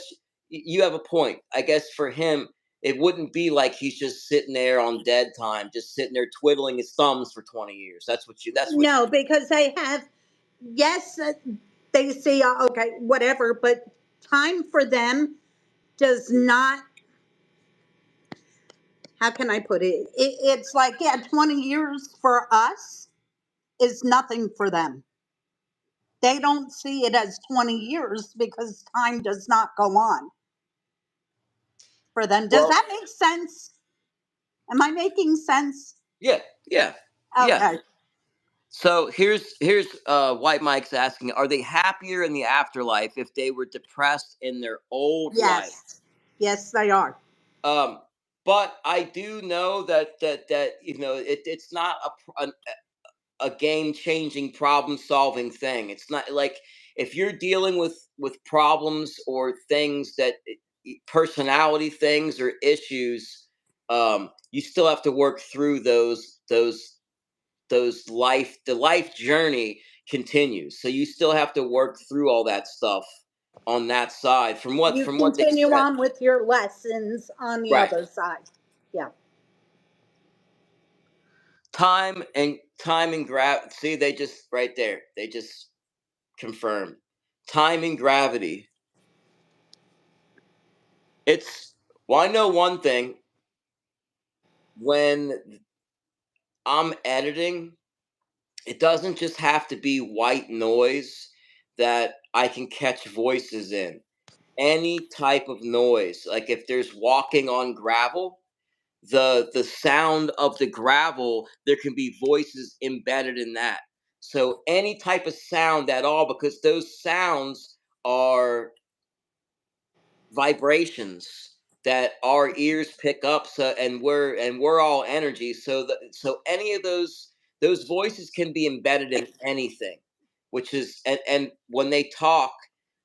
[SPEAKER 1] you have a point. I guess for him it wouldn't be like he's just sitting there on dead time, just sitting there twiddling his thumbs for 20 years. That's what you
[SPEAKER 2] no, because they have, yes, they see, okay, whatever, but time for them does not, how can I put it's like, yeah, 20 years for us is nothing for them. They don't see it as 20 years because time does not go on for them. Does
[SPEAKER 1] well,
[SPEAKER 2] that make sense? Am I making sense?
[SPEAKER 1] yeah, yeah, yeah.
[SPEAKER 2] Okay.
[SPEAKER 1] So here's White Mike's asking, are they happier in the afterlife if they were depressed in their old life?
[SPEAKER 2] Yes. Yes, they are.
[SPEAKER 1] um but I do know that it's not a game changing problem solving thing. It's not like if you're dealing with problems or things that personality things or issues, you still have to work through those life the life journey continues. So you still have to work through all that stuff on that side
[SPEAKER 2] You
[SPEAKER 1] from what they
[SPEAKER 2] continue
[SPEAKER 1] said.
[SPEAKER 2] on with your lessons on the
[SPEAKER 1] Right.
[SPEAKER 2] other side. Yeah.
[SPEAKER 1] Time and gravity. See, they just right there. They just confirmed time and gravity. It's well, I know one thing. When I'm editing, it doesn't just have to be white noise that I can catch voices in. Any type of noise, like if there's walking on gravel, the sound of the gravel, there can be voices embedded in that. So any type of sound at all, because those sounds are vibrations that our ears pick up. So and we're all energy, so any of those voices can be embedded in anything, which is and when they talk,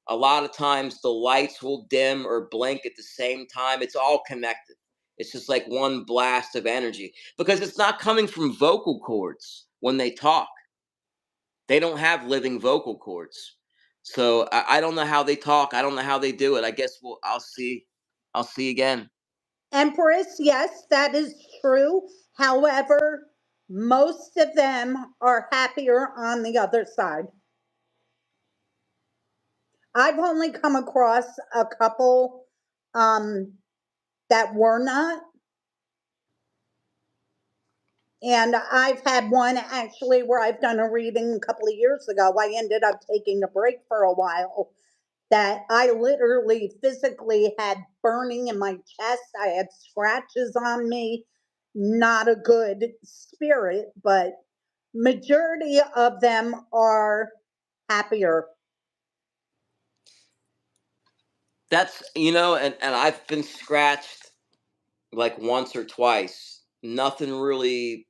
[SPEAKER 1] a lot of times the lights will dim or blink at the same time. It's all connected. It's just like one blast of energy because it's not coming from vocal cords. When they talk, they don't have living vocal cords. So I don't know how they talk. I don't know how they do it. I guess I'll see. I'll see again.
[SPEAKER 2] Empress, yes, that is true. However, most of them are happier on the other side. I've only come across a couple that were not. And I've had one actually where I've done a reading a couple of years ago. I ended up taking a break for a while that I literally physically had burning in my chest. I had scratches on me. Not a good spirit, but majority of them are happier.
[SPEAKER 1] That's, and I've been scratched like once or twice. Nothing really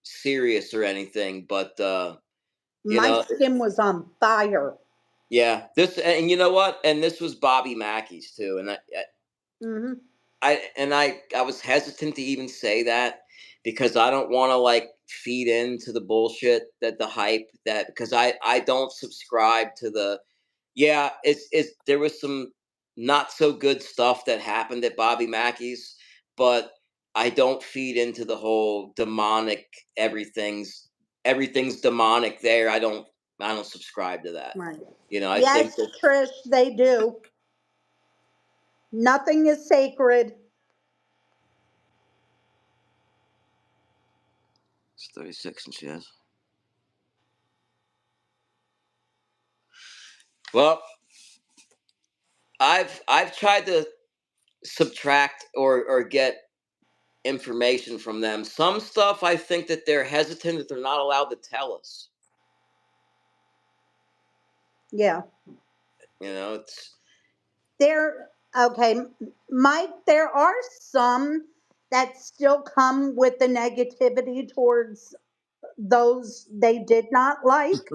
[SPEAKER 1] serious or anything, but you
[SPEAKER 2] My
[SPEAKER 1] know,
[SPEAKER 2] skin was on fire.
[SPEAKER 1] yeah. This, and you know what? And this was Bobby Mackey's too, and
[SPEAKER 2] Hmm.
[SPEAKER 1] I was hesitant to even say that because I don't want to like feed into the bullshit, that the hype, that because I don't subscribe to the, yeah, it's there was some not so good stuff that happened at Bobby Mackey's, but I don't feed into the whole demonic, everything's demonic there. I don't subscribe to that.
[SPEAKER 2] Right.
[SPEAKER 1] I
[SPEAKER 2] Yes,
[SPEAKER 1] think that
[SPEAKER 2] Trish, they do. Nothing is sacred.
[SPEAKER 1] it's 36 and shit. Well, I've tried to subtract or get information from them. Some stuff I think that they're hesitant, that they're not allowed to tell us.
[SPEAKER 2] Yeah.
[SPEAKER 1] It's
[SPEAKER 2] There, okay, Mike, there are some that still come with the negativity towards those they did not like.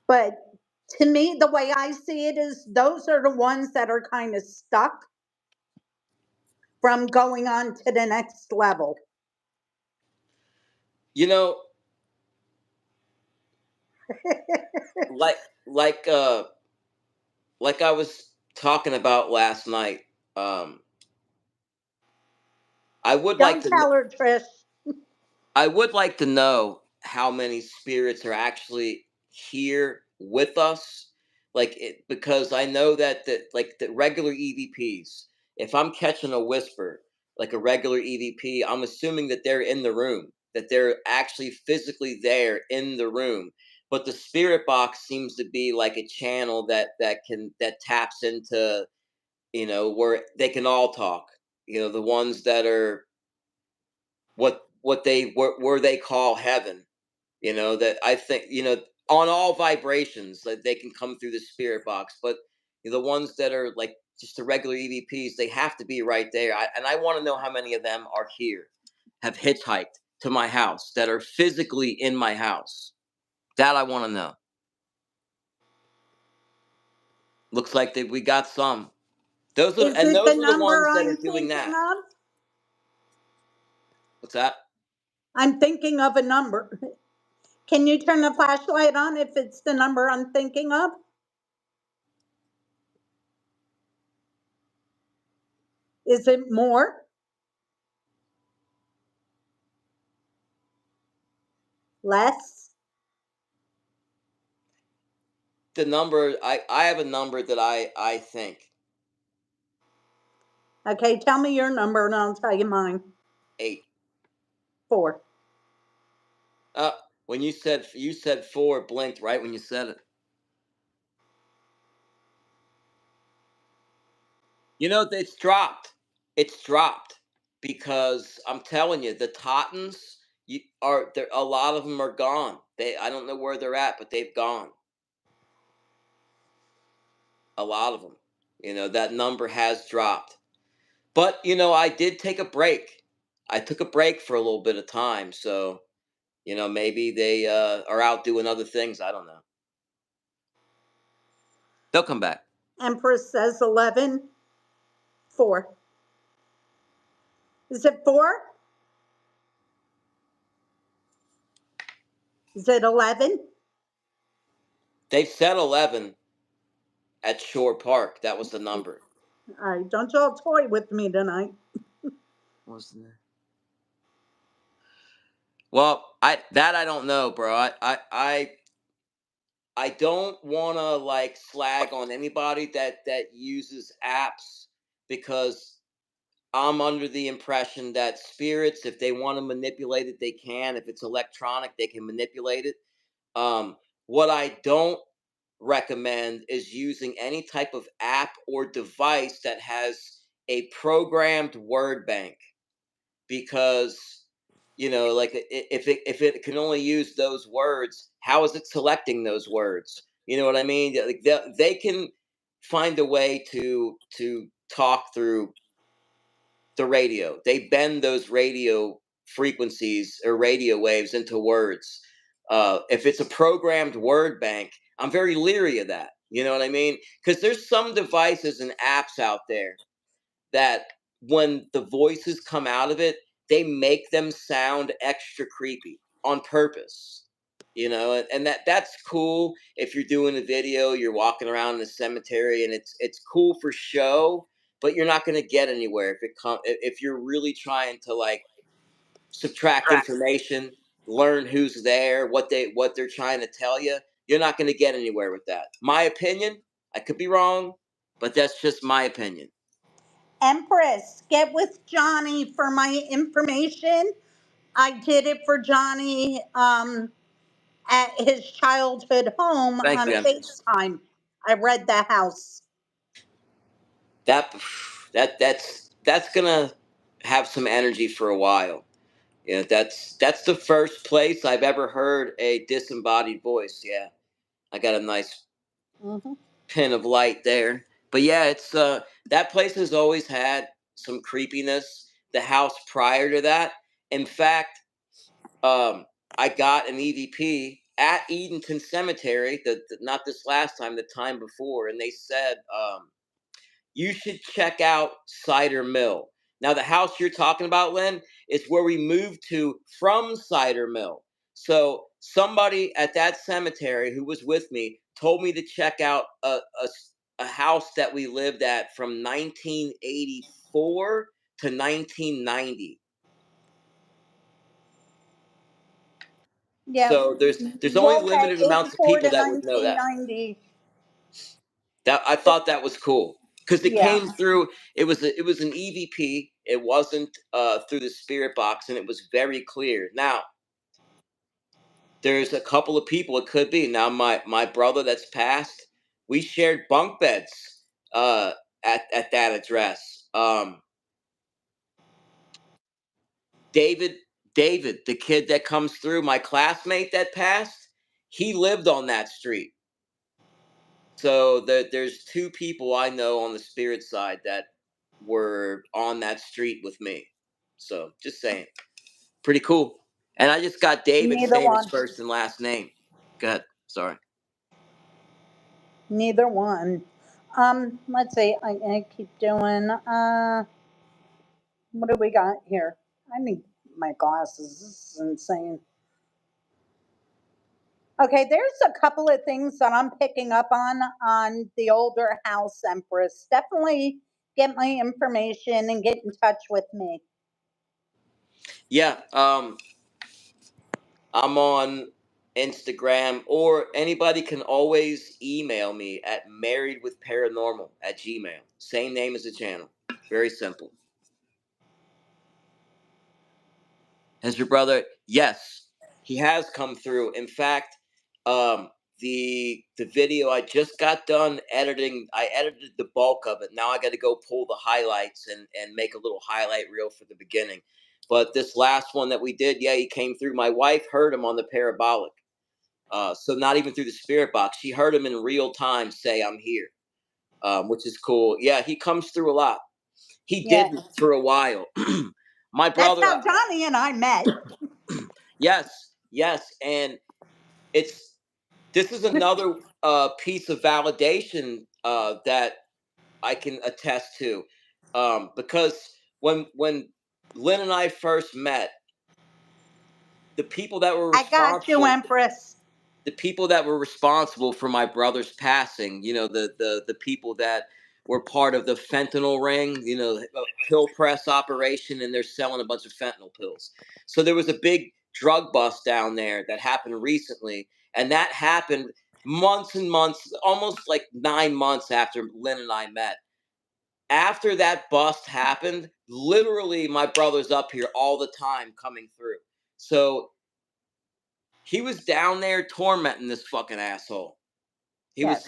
[SPEAKER 2] But to me, the way I see it is those are the ones that are kind of stuck from going on to the next level.
[SPEAKER 1] you know like like uh like I was talking about last night. Um, I would like
[SPEAKER 2] Don't
[SPEAKER 1] to
[SPEAKER 2] tell her, Trish.
[SPEAKER 1] I would like to know how many spirits are actually here with us, because I know that the regular EVPs. If I'm catching a whisper, like a regular EVP, I'm assuming that they're in the room, that they're actually physically there in the room. But the spirit box seems to be like a channel that taps into, where they can all talk. The ones that are where they call heaven. That I think, on all vibrations, that they can come through the spirit box. But the ones that are like just the regular EVPs, they have to be right there. And I want to know how many of them are here, have hitchhiked to my house, that are physically in my house. That I want to know. Looks like that we got some.
[SPEAKER 2] Is it the
[SPEAKER 1] Those are the
[SPEAKER 2] number
[SPEAKER 1] ones that are
[SPEAKER 2] I'm
[SPEAKER 1] doing
[SPEAKER 2] thinking
[SPEAKER 1] that.
[SPEAKER 2] of?
[SPEAKER 1] What's that?
[SPEAKER 2] I'm thinking of a number. Can you turn the flashlight on if it's the number I'm thinking of? Is it more? Less?
[SPEAKER 1] The number, I have a number that I think
[SPEAKER 2] Okay, tell me your number and I'll tell you mine.
[SPEAKER 1] 8.
[SPEAKER 2] 4.
[SPEAKER 1] Uh, when you said 4, it blinked right when you said it. It's dropped. It's dropped because I'm telling you, the Tottens, are there. A lot of them are gone. I don't know where they're at, but they've gone. A lot of them. That number has dropped. But I did take a break. I took a break for a little bit of time, so maybe they are out doing other things. I don't know. They'll come back.
[SPEAKER 2] Empress says 11. 4. Is it 4? Is it 11?
[SPEAKER 1] They've said 11 at Shore Park. That was the number.
[SPEAKER 2] All right, don't y'all toy with me tonight.
[SPEAKER 1] What was the name? Well, I don't know, bro. I don't want to like slag on anybody that uses apps, because I'm under the impression that spirits, if they want to manipulate it, they can. If it's electronic, they can manipulate it. What I don't recommend is using any type of app or device that has a programmed word bank, because like if it can only use those words, how is it selecting those words? You know what I mean? Like they can find a way to talk through the radio. They bend those radio frequencies or radio waves into words. If it's a programmed word bank, I'm very leery of that. You know what I mean? Because there's some devices and apps out there that when the voices come out of it, they make them sound extra creepy on purpose. And that's cool if you're doing a video, you're walking around in a cemetery, and it's cool for show, but you're not going to get anywhere if you're really trying to like subtract information, learn who's there, what they're trying to tell you. You're not going to get anywhere with that. My opinion, I could be wrong, but that's just my opinion.
[SPEAKER 2] Empress, get with Johnny for my information. I did it for Johnny at his childhood home
[SPEAKER 1] Thank
[SPEAKER 2] on
[SPEAKER 1] you, Empress.
[SPEAKER 2] FaceTime. I read the house.
[SPEAKER 1] that that's gonna have some energy for a while. Yeah, that's the first place I've ever heard a disembodied voice. Yeah, I got a nice
[SPEAKER 2] Hmm.
[SPEAKER 1] pin of light there. But yeah, it's that place has always had some creepiness. The house prior to that, in fact, um, I got an EVP at Edenton Cemetery. Not this last time, the time before, and they said, you should check out Cider Mill. Now, the house you're talking about, Lynn, is where we moved to from Cider Mill. So, somebody at that cemetery who was with me told me to check out a house that we lived at from 1984 to 1990.
[SPEAKER 2] Yeah,
[SPEAKER 1] So, there's only
[SPEAKER 2] well, okay,
[SPEAKER 1] limited amounts of
[SPEAKER 2] 84
[SPEAKER 1] people
[SPEAKER 2] to
[SPEAKER 1] that would know that.
[SPEAKER 2] 1990.
[SPEAKER 1] That I thought that was cool because it
[SPEAKER 2] Yeah,
[SPEAKER 1] came through. It was an EVP. It wasn't through the spirit box, and it was very clear. Now there's a couple of people it could be. Now my brother that's passed, we shared bunk beds uh, at that address. David David, the kid that comes through, my classmate that passed, he lived on that street. So there's two people I know on the spirit side that were on that street with me. So just saying, pretty cool. And I just got David
[SPEAKER 2] neither
[SPEAKER 1] saying his
[SPEAKER 2] one.
[SPEAKER 1] first and last name. Go ahead. Sorry.
[SPEAKER 2] Neither one. Let's see. I keep doing. What do we got here? I need my glasses. This is insane. Okay, there's a couple of things that I'm picking up on the older house, Empress. Definitely get my information and get in touch with me.
[SPEAKER 1] Yeah. I'm on Instagram, or anybody can always email me at marriedwithparanormal@gmail. Same name as the channel. Very simple. Has your brother? Yes, he has come through. In fact, um, the video I just got done editing, I edited the bulk of it. Now I got to go pull the highlights and make a little highlight reel for the beginning. But this last one that we did, yeah, he came through. My wife heard him on the parabolic, so not even through the spirit box. She heard him in real time say, "I'm here," which is cool. Yeah, he comes through a lot. He
[SPEAKER 2] Yeah,
[SPEAKER 1] didn't for a while. My
[SPEAKER 2] that's
[SPEAKER 1] brother,
[SPEAKER 2] how Johnny and I met.
[SPEAKER 1] yes, yes, and it's this is another piece of validation that I can attest to, because when Lynn and I first met, the people that were
[SPEAKER 2] I got you,
[SPEAKER 1] responsible
[SPEAKER 2] Empress.
[SPEAKER 1] the people that were responsible for my brother's passing, the people that were part of the fentanyl ring, pill press operation, and they're selling a bunch of fentanyl pills. So there was a big drug bust down there that happened recently, and that happened months and months, almost like 9 months after Lynn and I met. After that bust happened, literally my brother's up here all the time coming through. So he was down there tormenting this fucking asshole.
[SPEAKER 2] Yes.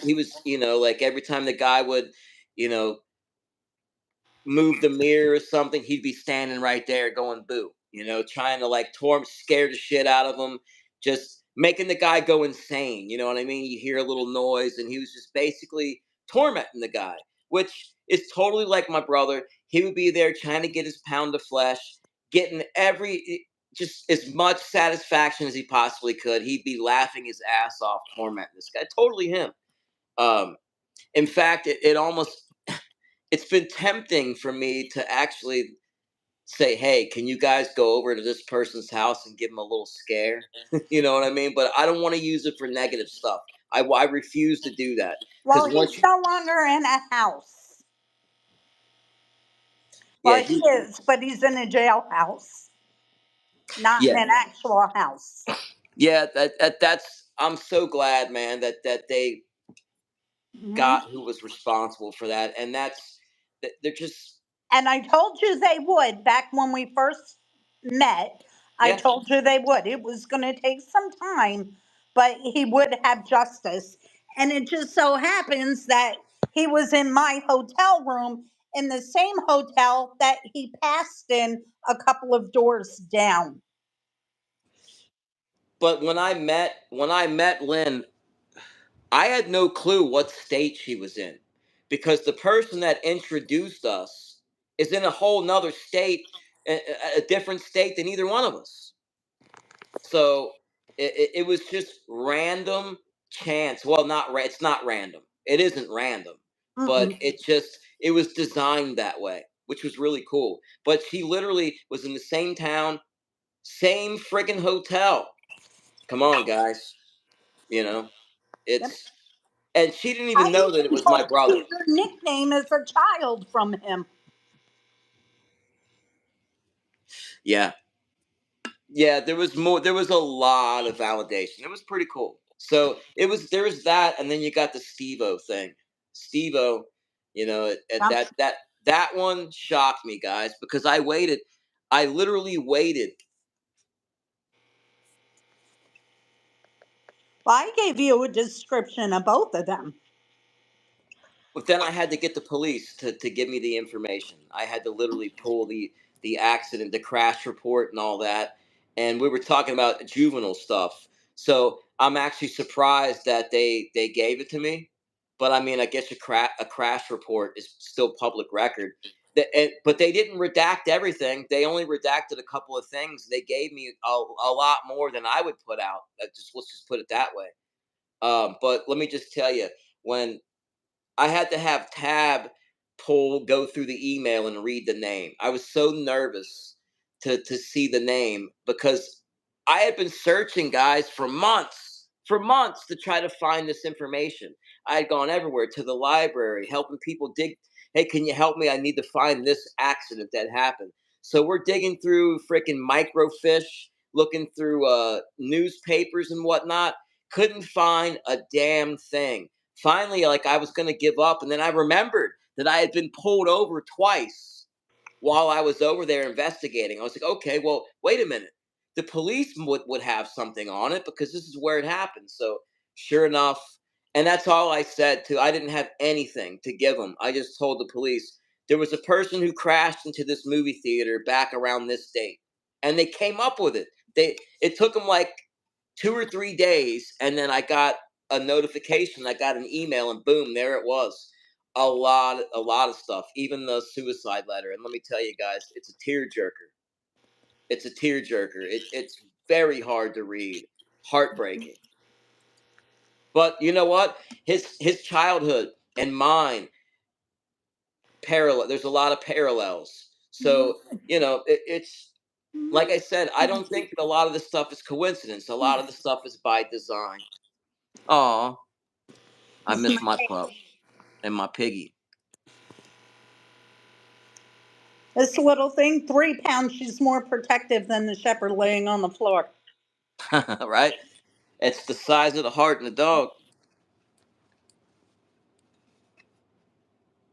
[SPEAKER 1] Like every time the guy would, you know, move the mirror or something, he'd be standing right there going boo, trying to like scare the shit out of him, just making the guy go insane. You know what I mean? You hear a little noise, and he was just basically tormenting the guy, which is totally like my brother. He would be there trying to get his pound of flesh, getting just as much satisfaction as he possibly could. He'd be laughing his ass off, tormenting this guy. Totally him. Um, in fact, it almost it's been tempting for me to actually say, "Hey, can you guys go over to this person's house and give them a little scare?" You know what I mean? But I don't want to use it for negative stuff. I refuse to do that
[SPEAKER 2] Well,
[SPEAKER 1] because once
[SPEAKER 2] he's
[SPEAKER 1] you,
[SPEAKER 2] no longer in a house.
[SPEAKER 1] yeah,
[SPEAKER 2] Well, he is, but he's in a jailhouse, not in
[SPEAKER 1] yeah,
[SPEAKER 2] an actual house.
[SPEAKER 1] yeah. That's I'm so glad, man, that they
[SPEAKER 2] Mhm.
[SPEAKER 1] got who was responsible for that, and they're just
[SPEAKER 2] And I told you they would back when we first met. I
[SPEAKER 1] yeah.
[SPEAKER 2] told you they would. It was going to take some time, but he would have justice. And it just so happens that he was in my hotel room in the same hotel that he passed in a couple of doors down.
[SPEAKER 1] But when I met Lynn, I had no clue what state she was in, because the person that introduced us is in a whole nother state, a different state than either one of us. So it was just random chance. Well, it's not random. It isn't random, but
[SPEAKER 2] Mm-mm.
[SPEAKER 1] it was designed that way, which was really cool. But she literally was in the same town, same friggin' hotel. Come on, guys. You know,
[SPEAKER 2] Yep.
[SPEAKER 1] it's and she didn't even
[SPEAKER 2] I
[SPEAKER 1] know that it
[SPEAKER 2] even
[SPEAKER 1] was my
[SPEAKER 2] told
[SPEAKER 1] brother.
[SPEAKER 2] you your nickname as a child from him.
[SPEAKER 1] Yeah, yeah. There was a lot of validation. It was pretty cool. So there was that, and then you got the Stevo thing. Stevo,
[SPEAKER 2] Um,
[SPEAKER 1] that one shocked me, guys, because I waited. I literally waited.
[SPEAKER 2] well, I gave you a description of both of them.
[SPEAKER 1] But then I had to get the police to give me the information. I had to literally pull the accident, the crash report, and all that. And we were talking about juvenile stuff. So I'm actually surprised that they gave it to me. But I mean, I guess a crash report is still public record. But they didn't redact everything. They only redacted a couple of things. They gave me a lot more than I would put out. Let's just put it that way. But let me just tell you, when I had to have Tab go through the email and read the name. I was so nervous to see the name, because I had been searching, guys, for months to try to find this information. I had gone everywhere, to the library, helping people dig. Hey, can you help me? I need to find this accident that happened. So we're digging through freaking microfiche, looking through newspapers and whatnot. Couldn't find a damn thing. Finally, like, I was going to give up, and then I remembered that I had been pulled over twice while I was over there investigating. I was like, okay, well, wait a minute. The police would have something on it, because this is where it happened. So sure enough, and that's all I said too. I didn't have anything to give them. I just told the police there was a person who crashed into this movie theater back around this date, and they came up with it. It took them like 2 or 3 days, and then I got a notification. I got an email, and boom, there it was. A lot of stuff, even the suicide letter. And let me tell you guys, it's a tearjerker. It's a tearjerker. It's very hard to read, heartbreaking. But you know what? His childhood and mine parallel. There's a lot of parallels. So it's like I said. I don't think that a lot of this stuff is coincidence. A lot of the stuff is by design. Aw, I miss my pup and my piggy.
[SPEAKER 2] This little thing, 3 pounds, she's more protective than the shepherd laying on the floor.
[SPEAKER 1] Right? It's the size of the heart in the dog.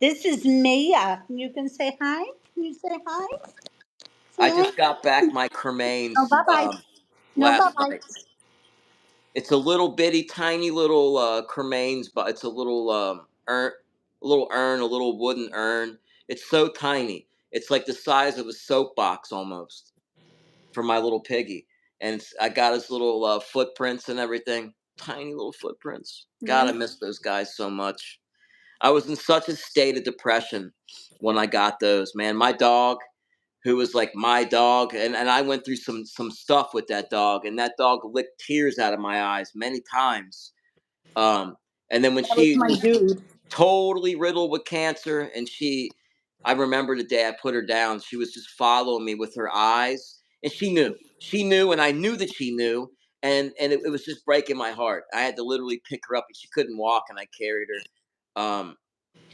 [SPEAKER 2] This is Mia. You can say hi. Can you say hi? Say
[SPEAKER 1] I
[SPEAKER 2] hi.
[SPEAKER 1] just got back my
[SPEAKER 2] No,
[SPEAKER 1] cremains
[SPEAKER 2] bye bye. No, bye
[SPEAKER 1] last
[SPEAKER 2] bye.
[SPEAKER 1] night. It's a little bitty, tiny little cremains, but it's a little urn, a little wooden urn. It's so tiny. It's like the size of a soapbox almost for my little piggy. And I got his little footprints and everything. Tiny little footprints. God, I
[SPEAKER 2] Me,
[SPEAKER 1] miss those guys so much. I was in such a state of depression when I got those. Man, my dog, who was like my dog, and I went through some stuff with that dog, and that dog licked tears out of my eyes many times. Um, and then when
[SPEAKER 2] that was
[SPEAKER 1] she
[SPEAKER 2] my
[SPEAKER 1] was
[SPEAKER 2] dude.
[SPEAKER 1] totally riddled with cancer, and I remember the day I put her down. She was just following me with her eyes, and she knew, and I knew that she knew, and it was just breaking my heart. I had to literally pick her up, and she couldn't walk, and I carried her.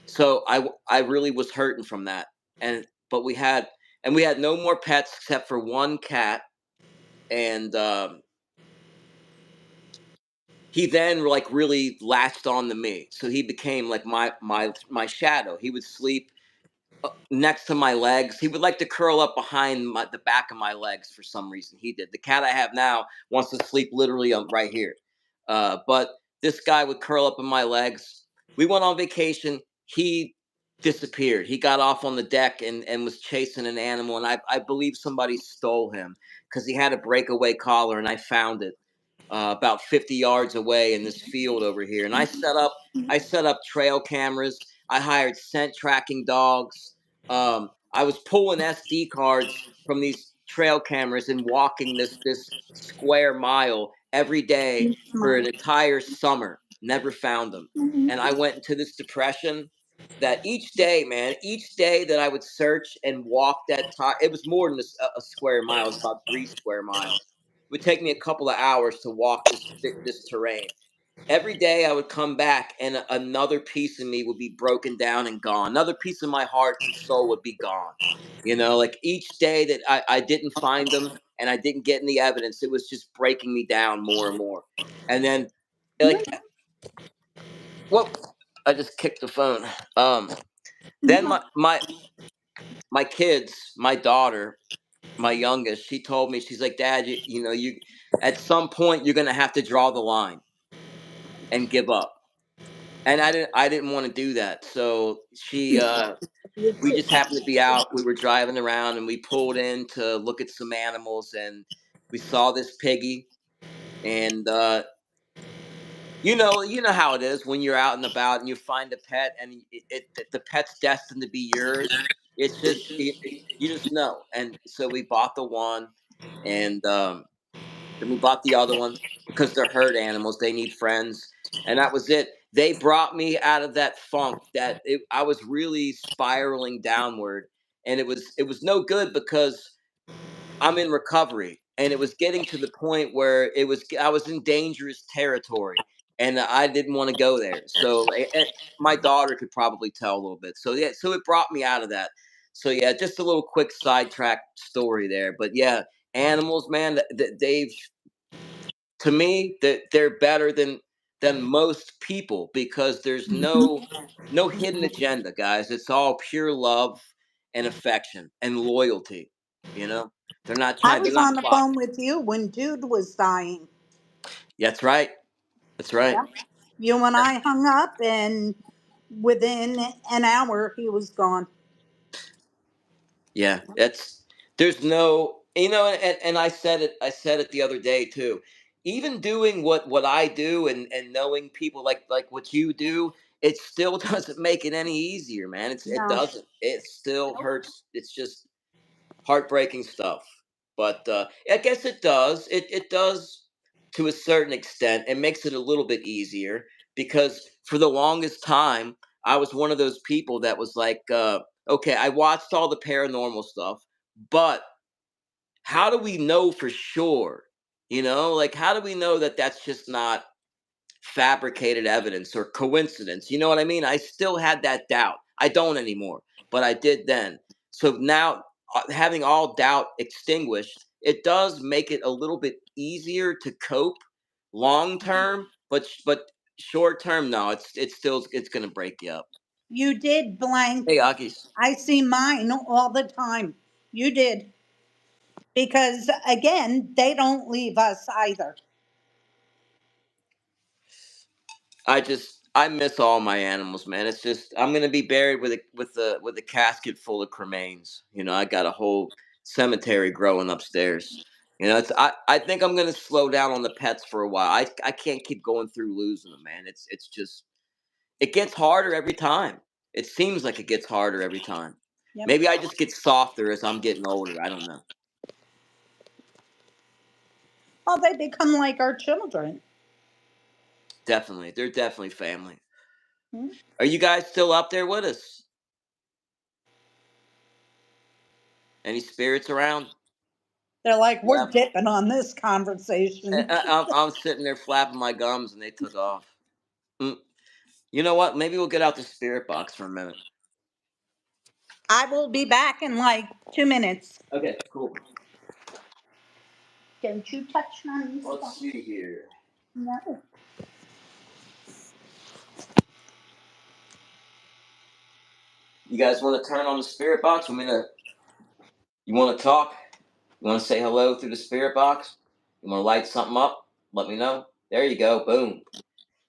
[SPEAKER 1] So I really was hurting from that, and but we had no more pets except for one cat, and he then like really latched on to me, so he became like my shadow. He would sleep next to my legs. He would like to curl up behind the back of my legs for some reason. He did. The cat I have now wants to sleep literally right here. But this guy would curl up in my legs. We went on vacation. He disappeared. He got off on the deck and was chasing an animal. And I believe somebody stole him because he had a breakaway collar, and I found it about 50 yards away in this field over here. And I set up trail cameras. I hired scent tracking dogs. I was pulling SD cards from these trail cameras and walking this square mile every day for an entire summer. Never found them, and I went into this depression. That each day, man, each day that I would search and walk that time, it was more than a square mile. It was about 3 square miles. It would take me a couple of hours to walk this terrain. Every day I would come back, and another piece of me would be broken down and gone. Another piece of my heart and soul would be gone. Like each day that I didn't find them and I didn't get any evidence, it was just breaking me down more and more. And then, like, whoa, I just kicked the phone. Um, then my kids, my daughter, my youngest, she told me, she's like, Dad, you at some point you're gonna have to draw the line and give up. And I didn't want to do that. So we just happened to be out. We were driving around and we pulled in to look at some animals, and we saw this piggy. And you know how it is when you're out and about and you find a pet, and the pet's destined to be yours. It's just you just know. And so we bought the one, and then we bought the other one because they're herd animals. They need friends. And that was it. They brought me out of that funk I was really spiraling downward. And it was no good because I'm in recovery. And it was getting to the point where I was in dangerous territory, and I didn't want to go there. So my daughter could probably tell a little bit. So yeah, so it brought me out of that. So yeah, just a little quick sidetrack story there. But yeah, animals, man, they've to me that they're better than most people because there's no hidden agenda, guys. It's all pure love and affection and loyalty. You know,
[SPEAKER 2] I
[SPEAKER 1] they're
[SPEAKER 2] was
[SPEAKER 1] not
[SPEAKER 2] on the
[SPEAKER 1] plotting.
[SPEAKER 2] phone with you when dude was dying.
[SPEAKER 1] That's right. That's right.
[SPEAKER 2] Yep. You and I hung up, and within an hour, he was gone.
[SPEAKER 1] Yeah, that's there's no and I said it the other day too. Even doing what I do and knowing people like what you do, it still doesn't make it any easier, man. It
[SPEAKER 2] No.
[SPEAKER 1] doesn't. It still hurts. It's just heartbreaking stuff. But I guess it does. It does to a certain extent. It makes it a little bit easier because for the longest time, I was one of those people that was like, okay, I watched all the paranormal stuff, but how do we know for sure? Like how do we know that that's just not fabricated evidence or coincidence? You know what I mean? I still had that doubt. I don't anymore, but I did then. So now, having all doubt extinguished, it does make it a little bit easier to cope long term, but short term, no, it's going to break you up.
[SPEAKER 2] You did blank.
[SPEAKER 1] Hey, Akis.
[SPEAKER 2] I see mine all the time. You did. Because, again, they don't leave us either.
[SPEAKER 1] I miss all my animals, man. It's just I'm gonna be buried with a casket full of cremains. I got a whole cemetery growing upstairs. I think I'm gonna slow down on the pets for a while. I can't keep going through losing them, man. It's just it gets harder every time. It seems like it gets harder every time.
[SPEAKER 2] Yep.
[SPEAKER 1] Maybe I just get softer as I'm getting older. I don't know.
[SPEAKER 2] Well, they become like our children.
[SPEAKER 1] Definitely, they're definitely family.
[SPEAKER 2] Hmm?
[SPEAKER 1] Are you guys still up there with us? Any spirits around?
[SPEAKER 2] They're like, we're
[SPEAKER 1] Flap-
[SPEAKER 2] dipping on this conversation.
[SPEAKER 1] I'm sitting there flapping my gums and they took off. Mm, You know what? Maybe we'll get out the spirit box for a minute.
[SPEAKER 2] I will be back in like 2 minutes.
[SPEAKER 1] Okay, cool.
[SPEAKER 2] Don't you touch my
[SPEAKER 1] Let's
[SPEAKER 2] stuff.
[SPEAKER 1] see here.
[SPEAKER 2] No.
[SPEAKER 1] You guys want to turn on the spirit box? You want to talk? You want to say hello through the spirit box? You want to light something up? Let me know. There you go. Boom.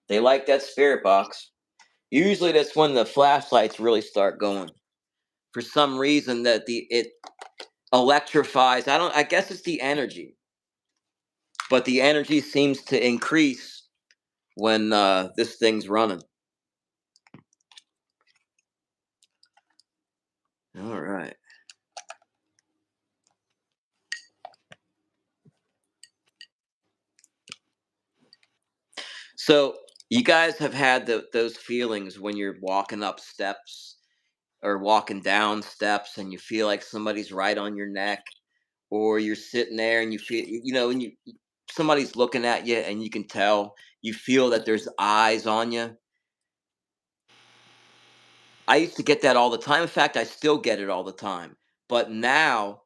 [SPEAKER 1] They like that spirit box. Usually that's when the flashlights really start going. For some reason that it electrifies. I guess it's the energy. But the energy seems to increase when this thing's running. All right. So you guys have had those feelings when you're walking up steps or walking down steps and you feel like somebody's right on your neck, or you're sitting there and you feel, and somebody's looking at you and you can tell, you feel that there's eyes on you. I used to get that all the time. In fact, I still get it all the time. But now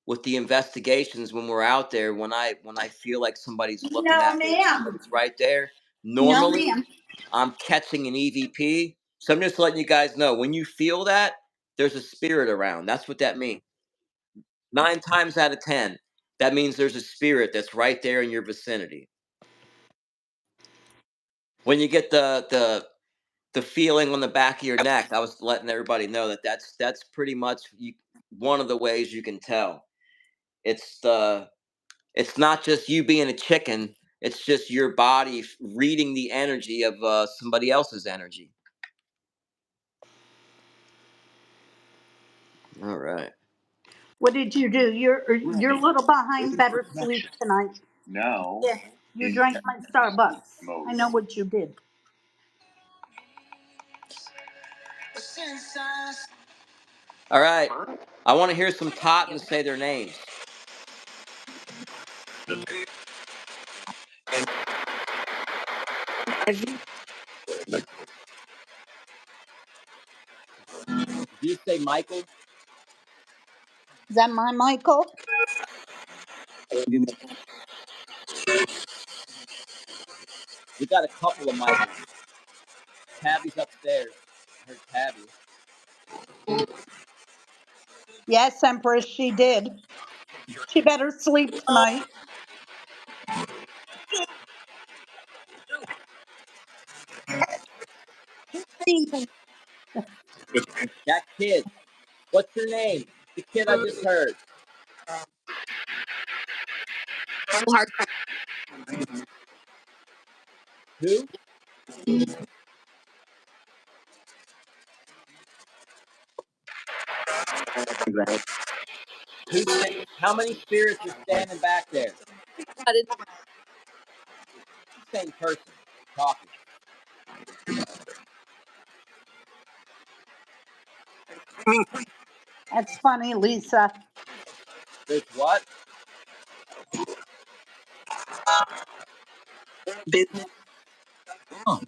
[SPEAKER 1] with the investigations, when we're out there, when I feel like somebody's looking
[SPEAKER 2] No,
[SPEAKER 1] at me or
[SPEAKER 2] ma'am.
[SPEAKER 1] somebody's right there,
[SPEAKER 2] No,
[SPEAKER 1] normally
[SPEAKER 2] ma'am.
[SPEAKER 1] I'm catching an EVP. So I'm just letting you guys know, when you feel that, there's a spirit around. That's what that means. 9 times out of 10, that means there's a spirit that's right there in your vicinity. When you get the feeling on the back of your neck, I was letting everybody know that that's pretty much one of the ways you can tell. It's the it's not just you being a chicken. It's just your body reading the energy of somebody else's energy. All right.
[SPEAKER 2] What did you do? You're a little behind better sleep tonight.
[SPEAKER 1] Now,
[SPEAKER 2] Yeah, you drank my Starbucks. I know what you did.
[SPEAKER 1] all right. I want to hear some Totans say their names. Did you say Michael?
[SPEAKER 2] Is that my Michael?
[SPEAKER 1] We got a couple of Michaels. Tabby's upstairs. I heard Tabby.
[SPEAKER 2] Yes, Empress, she did. She better sleep tonight.
[SPEAKER 1] That kid. What's your name? The kid I just heard. Who? How many spirits are standing back there? Same person talking.
[SPEAKER 2] That's funny, Lisa.
[SPEAKER 1] There's what?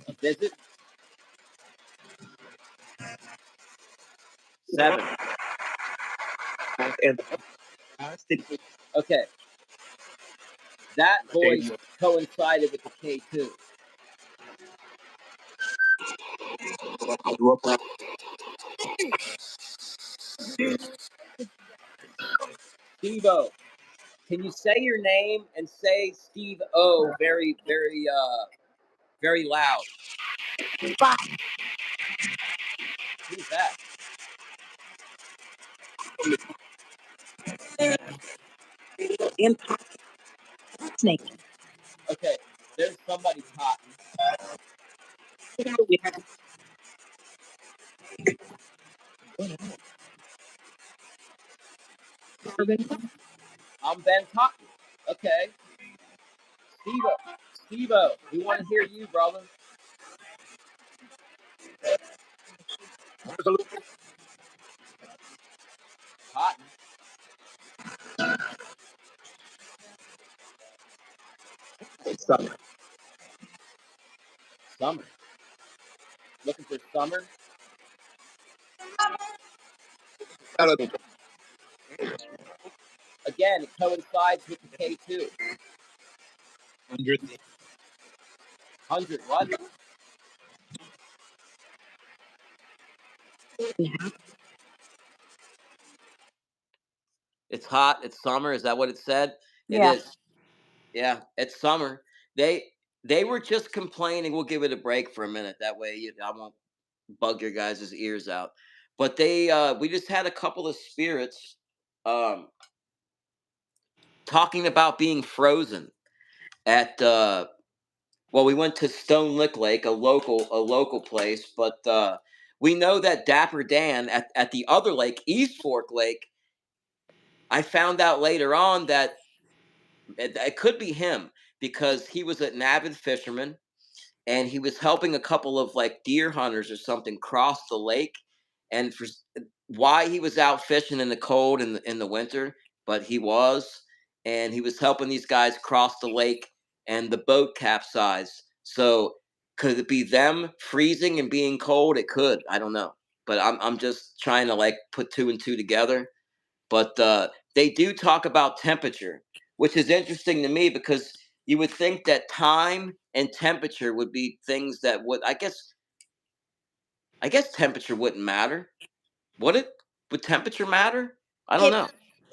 [SPEAKER 1] A visit? 7. Okay. That voice coincided with the K2. Steve-O. Can you say your name and say Steve O very, very Very loud.
[SPEAKER 2] But
[SPEAKER 1] Who's that?
[SPEAKER 2] in snake,
[SPEAKER 1] Okay, there's somebody talking.
[SPEAKER 2] we have carbon.
[SPEAKER 1] I'm Ben Cotton. Okay, Steve-O. Steve-O, we want to hear you, brother. Cotton. Summer. Looking for Summer. Again, it coincides with the K2. 100 what? It's hot. It's summer. Is that what it said? It
[SPEAKER 2] Yeah.
[SPEAKER 1] is. Yeah, it's summer. They they were just complaining. We'll give it a break for a minute. That way, I won't bug your guys' ears out. But we just had a couple of spirits um, talking about being frozen at. Well, we went to Stone Lick Lake, a local place, but we know that Dapper Dan at the other lake, East Fork Lake. I found out later on that it could be him because he was an avid fisherman and he was helping a couple of like deer hunters or something cross the lake. And for why he was out fishing in the cold in the winter, but he was helping these guys cross the lake, and the boat capsized. So could it be them freezing and being cold? It could. I don't know, but I'm just trying to like put two and two together. But they do talk about temperature, which is interesting to me because you would think that time and temperature would be things that would, I guess temperature wouldn't matter. Would it? Would temperature matter? I don't
[SPEAKER 2] If
[SPEAKER 1] know.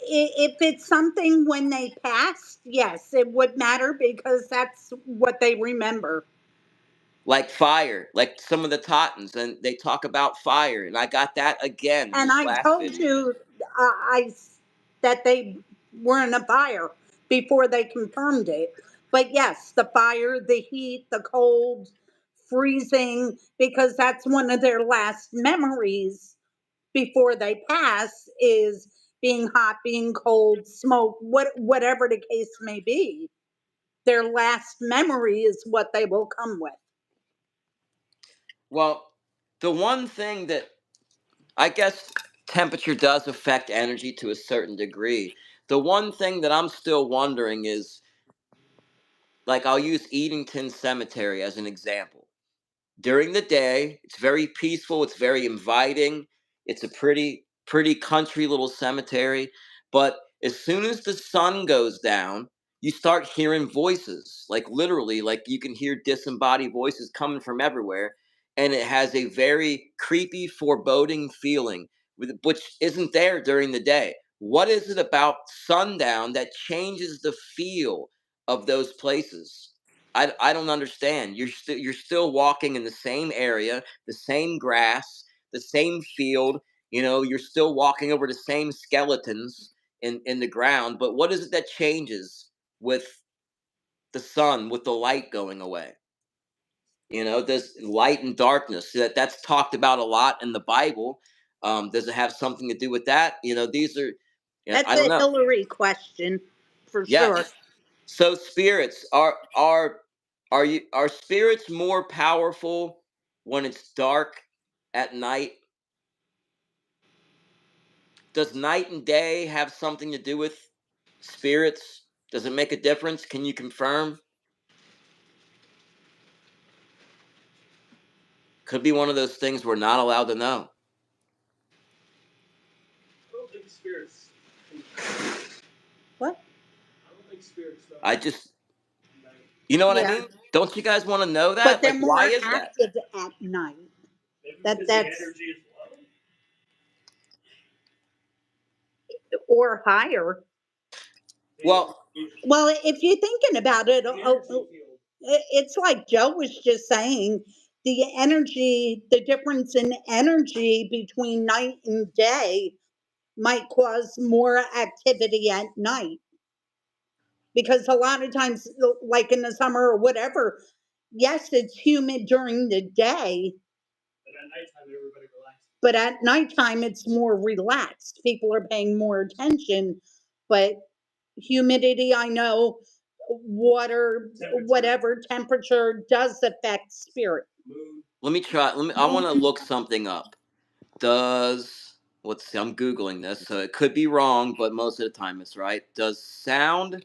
[SPEAKER 2] if it's something when they passed, yes, it would matter because that's what they remember.
[SPEAKER 1] Like fire, like some of the Tottens, and they talk about fire, and I got that again in
[SPEAKER 2] And
[SPEAKER 1] this
[SPEAKER 2] I
[SPEAKER 1] last
[SPEAKER 2] told
[SPEAKER 1] video.
[SPEAKER 2] you that they were in a fire before they confirmed it. But yes, the fire, the heat, the cold, freezing, because that's one of their last memories before they pass is being hot, being cold, smoke, whatever the case may be. Their last memory is what they will come with.
[SPEAKER 1] Well, the one thing that I guess temperature does affect energy to a certain degree. The one thing that I'm still wondering is, like, I'll use Edenton Cemetery as an example. During the day, it's very peaceful, it's very inviting. It's a pretty country little cemetery, but as soon as the sun goes down, you start hearing voices. Like literally, like you can hear disembodied voices coming from everywhere, and it has a very creepy, foreboding feeling which isn't there during the day. What is it about sundown that changes the feel of those places? I don't understand. You're still walking in the same area, the same grass, the same field. You're still walking over the same skeletons in the ground. But what is it that changes with the sun, with the light going away? There's light and darkness. That's talked about a lot in the Bible. Does it have something to do with that? These are, yeah,
[SPEAKER 2] That's
[SPEAKER 1] I don't
[SPEAKER 2] a
[SPEAKER 1] know.
[SPEAKER 2] Hillary question for sure.
[SPEAKER 1] Yes. So spirits are spirits more powerful when it's dark at night? Does night and day have something to do with spirits? Does it make a difference? Can you confirm? Could be one of those things we're not allowed to know.
[SPEAKER 2] What?
[SPEAKER 1] I just, you know what I
[SPEAKER 2] Yeah,
[SPEAKER 1] mean? Don't you guys want to know
[SPEAKER 2] but
[SPEAKER 1] that?
[SPEAKER 2] they're
[SPEAKER 1] Like, why
[SPEAKER 2] more
[SPEAKER 1] is that?
[SPEAKER 2] active at night. That's or higher.
[SPEAKER 1] Well,
[SPEAKER 2] Well, if you're thinking about it, It's like Joe was just saying, the difference in energy between night and day might cause more activity at night, because a lot of times, like in the summer or whatever, yes, it's humid during the day, but at nighttime it's more relaxed. People are paying more attention, but humidity, I know, water, whatever temperature does affect spirit.
[SPEAKER 1] Let me try. I want to look something up. Does let's see. I'm googling this, so it could be wrong, but most of the time it's right. Does sound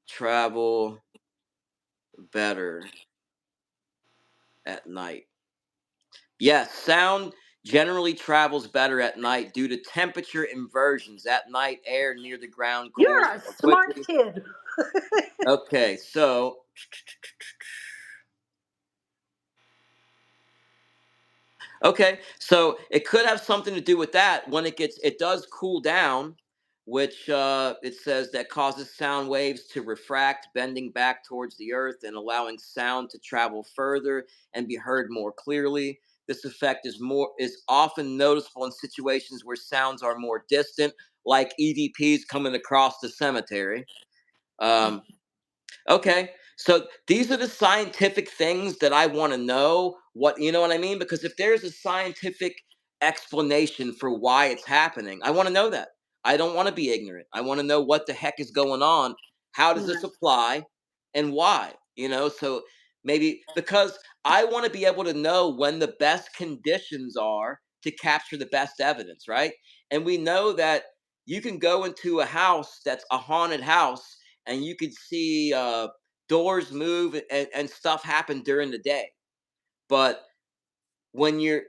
[SPEAKER 1] travel better at night? Yes, sound generally travels better at night due to temperature inversions. At night, air near the ground
[SPEAKER 2] You're
[SPEAKER 1] cools
[SPEAKER 2] a
[SPEAKER 1] more
[SPEAKER 2] smart
[SPEAKER 1] quickly.
[SPEAKER 2] kid.
[SPEAKER 1] Okay, so okay, so it could have something to do with that. When it does cool down, which it says that causes sound waves to refract, bending back towards the earth and allowing sound to travel further and be heard more clearly. This effect is often noticeable in situations where sounds are more distant, like EVPs coming across the cemetery. Um, Okay. So these are the scientific things that I want to know. What, you know what I mean? Because if there's a scientific explanation for why it's happening, I want to know that. I don't want to be ignorant. I want to know what the heck is going on. How does this apply and why? So maybe because I want to be able to know when the best conditions are to capture the best evidence, right? And we know that you can go into a house that's a haunted house and you could see doors move and stuff happen during the day. But when you're,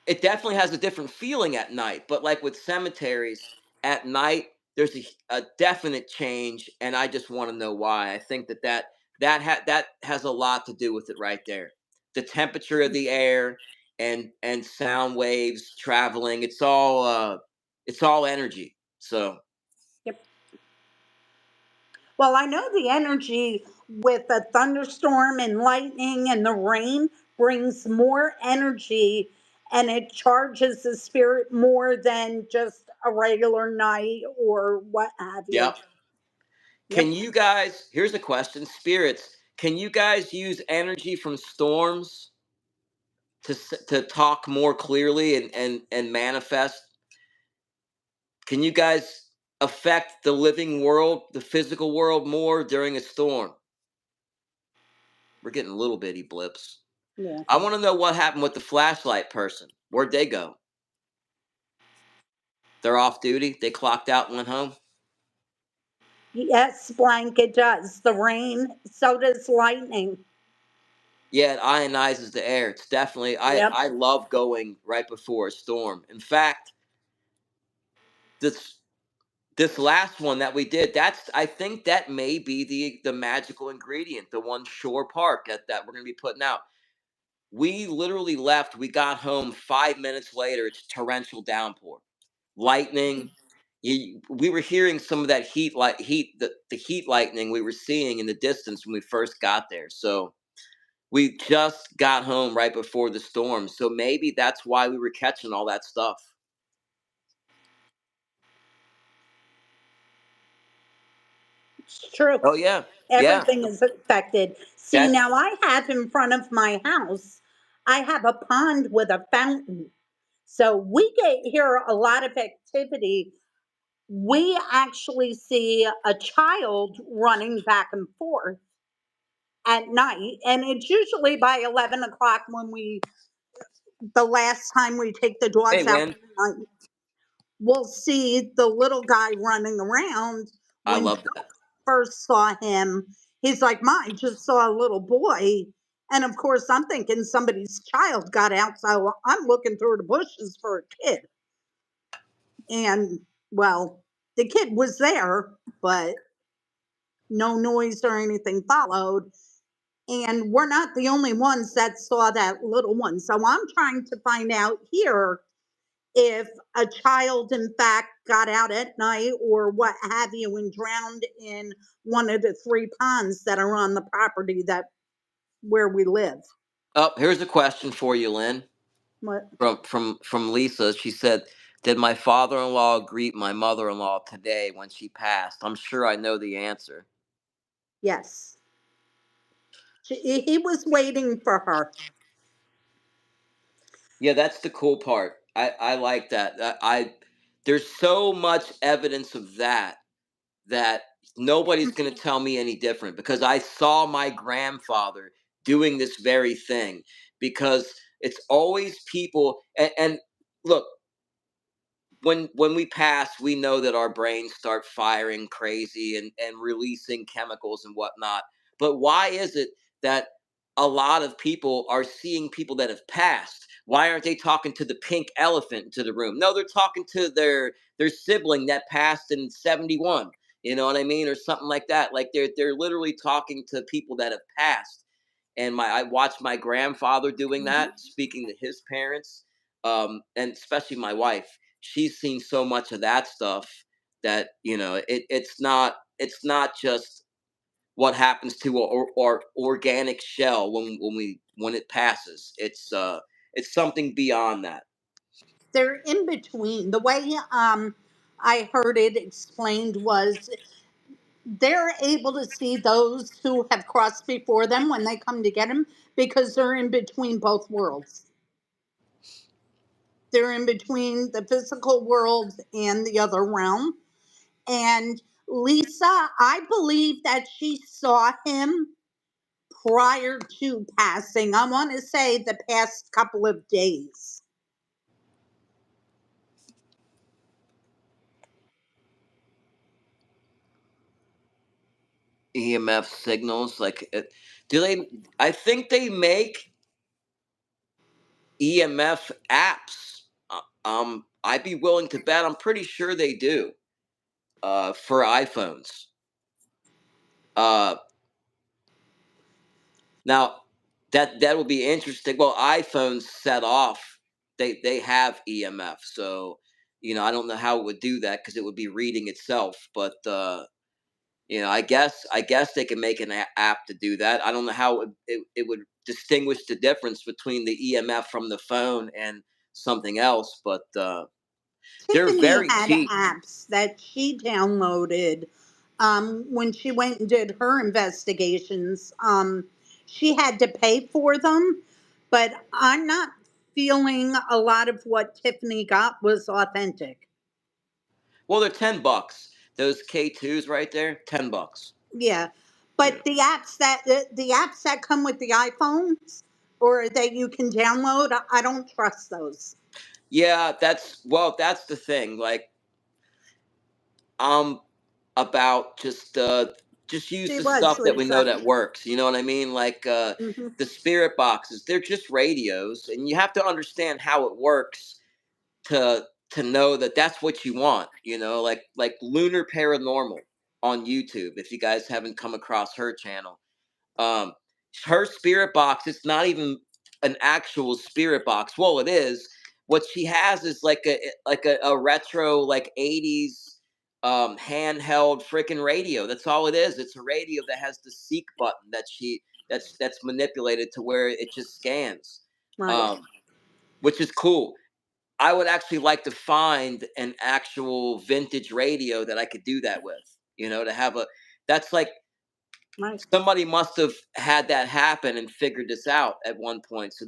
[SPEAKER 1] it definitely has a different feeling at night. But like with cemeteries, at night there's a definite change, and I just want to know why. I think that has a lot to do with it right there. The temperature of the air and sound waves traveling. It's all energy. So
[SPEAKER 2] Yep. Well, I know the energy with a thunderstorm and lightning and the rain brings more energy, and it charges the spirit more than just a regular night or what have you.
[SPEAKER 1] yep. Can
[SPEAKER 2] Yep.
[SPEAKER 1] you guys, here's a question, spirits, can you guys use energy from storms to talk more clearly and manifest? Can you guys affect the living world, the physical world more during a storm? We're getting little bitty blips.
[SPEAKER 2] Yeah.
[SPEAKER 1] I want to know what happened with the flashlight person. Where'd they go? They're off duty. They clocked out and went home.
[SPEAKER 2] Yes, blank, it does. The rain, so does lightning.
[SPEAKER 1] Yeah, it ionizes the air. It's definitely
[SPEAKER 2] Yep.
[SPEAKER 1] I love going right before a storm. In fact, this this last one that we did, that's I think that may be the magical ingredient, the one Shore Park that we're gonna be putting out. We literally left, we got home 5 minutes later, it's torrential downpour. Lightning. We were hearing some of that the heat lightning we were seeing in the distance when we first got there. So we just got home right before the storm. So maybe that's why we were catching all that stuff.
[SPEAKER 2] It's true.
[SPEAKER 1] Oh yeah. Yeah.
[SPEAKER 2] Everything is affected. See,
[SPEAKER 1] That's
[SPEAKER 2] now I have in front of my house, I have a pond with a fountain. So we get here a lot of activity. We actually see a child running back and forth at night. And it's usually by 11 o'clock when the last time we take the
[SPEAKER 1] hey
[SPEAKER 2] dogs out
[SPEAKER 1] Lynn.
[SPEAKER 2] for the night, we'll see the little guy running around.
[SPEAKER 1] I
[SPEAKER 2] When
[SPEAKER 1] love
[SPEAKER 2] Joe
[SPEAKER 1] that.
[SPEAKER 2] first saw him, he's like, "Ma, I just saw a little boy." And of course, I'm thinking somebody's child got out. So I'm looking through the bushes for a kid. And well, the kid was there, but no noise or anything followed. And we're not the only ones that saw that little one. So I'm trying to find out here if a child, in fact, got out at night or what have you and drowned in one of the three ponds that are on the property that where we live.
[SPEAKER 1] Oh, here's a question for you, Lynn.
[SPEAKER 2] What?
[SPEAKER 1] From Lisa. She said, "Did my father-in-law greet my mother-in-law today when she passed?" I'm sure I know the answer.
[SPEAKER 2] Yes. He was waiting for her.
[SPEAKER 1] Yeah, that's the cool part. I like that. There's so much evidence of that nobody's going to tell me any different because I saw my grandfather doing this very thing because it's always people and look, when we pass, we know that our brains start firing crazy and releasing chemicals and whatnot. But why is it that a lot of people are seeing people that have passed? Why aren't they talking to the pink elephant into the room? No, they're talking to their sibling that passed in 71. You know what I mean, or something like that. Like they're literally talking to people that have passed. And my I watched my grandfather doing that,
[SPEAKER 2] Mhm.
[SPEAKER 1] speaking to his parents, and especially my wife. She's seen so much of that stuff that it's not just what happens to our organic shell when it passes. It's something beyond that.
[SPEAKER 2] They're in between. The way I heard it explained was they're able to see those who have crossed before them when they come to get them because they're in between both worlds. They're in between the physical world and the other realm. And Lisa, I believe that she saw him prior to passing. I want to say the past couple of days.
[SPEAKER 1] EMF signals, like do they? I think they make EMF apps. I'd be willing to bet. I'm pretty sure they do for iPhones. Uh, Now that will be interesting. Well, iPhones set off. They have EMF, so I don't know how it would do that because it would be reading itself. But I guess they can make an app to do that. I don't know how it would distinguish the difference between the EMF from the phone and something else. But they're
[SPEAKER 2] Tiffany
[SPEAKER 1] very
[SPEAKER 2] had
[SPEAKER 1] cheap.
[SPEAKER 2] apps that she downloaded when she went and did her investigations. She had to pay for them, but I'm not feeling a lot of what Tiffany got was authentic.
[SPEAKER 1] Well, they're $10. Those K2s right there, $10.
[SPEAKER 2] Yeah,
[SPEAKER 1] Yeah.
[SPEAKER 2] but the apps that come with the iPhones or that you can download, I don't trust those.
[SPEAKER 1] Yeah, that's the thing. Like, um, about just use
[SPEAKER 2] She
[SPEAKER 1] the
[SPEAKER 2] was,
[SPEAKER 1] stuff that we know
[SPEAKER 2] Lisa.
[SPEAKER 1] that works. You know what I mean? Like
[SPEAKER 2] Hmm.
[SPEAKER 1] the spirit boxes, they're just radios, and you have to understand how it works to know that that's what you want. Like Lunar Paranormal on YouTube. If you guys haven't come across her channel, um, her spirit box, it's not even an actual spirit box. Well, it is. What she has is like a retro like 80s handheld freaking radio. That's all it is. It's a radio that has the seek button that's manipulated to where it just scans.
[SPEAKER 2] Right.
[SPEAKER 1] Um, which is cool. I would actually like to find an actual vintage radio that I could do that with. To have a that's like
[SPEAKER 2] Right.
[SPEAKER 1] somebody must have had that happen and figured this out at one point. So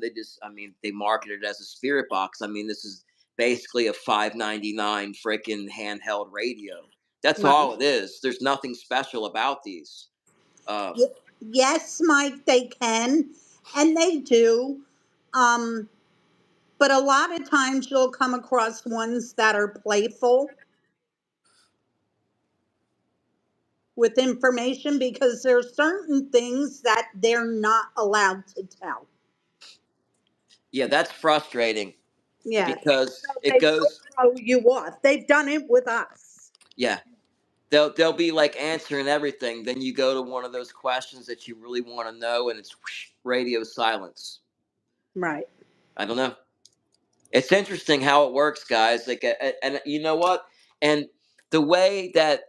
[SPEAKER 1] they marketed it as a spirit box. I mean, this is basically a 5.99 freaking handheld radio. That's
[SPEAKER 2] Right.
[SPEAKER 1] all it is. There's nothing special about these. Um,
[SPEAKER 2] Yes, Mike, they can, and they do. Um, but a lot of times you'll come across ones that are playful with information because there's certain things that they're not allowed to tell.
[SPEAKER 1] yeah, that's frustrating
[SPEAKER 2] Yeah.
[SPEAKER 1] because
[SPEAKER 2] So
[SPEAKER 1] it
[SPEAKER 2] they will
[SPEAKER 1] goes.
[SPEAKER 2] throw you off. They've done it with us.
[SPEAKER 1] Yeah, they'll be like answering everything. Then you go to one of those questions that you really want to know, and it's whoosh, radio silence.
[SPEAKER 2] Right.
[SPEAKER 1] I don't know. It's interesting how it works, guys. Like, and you know what? And the way that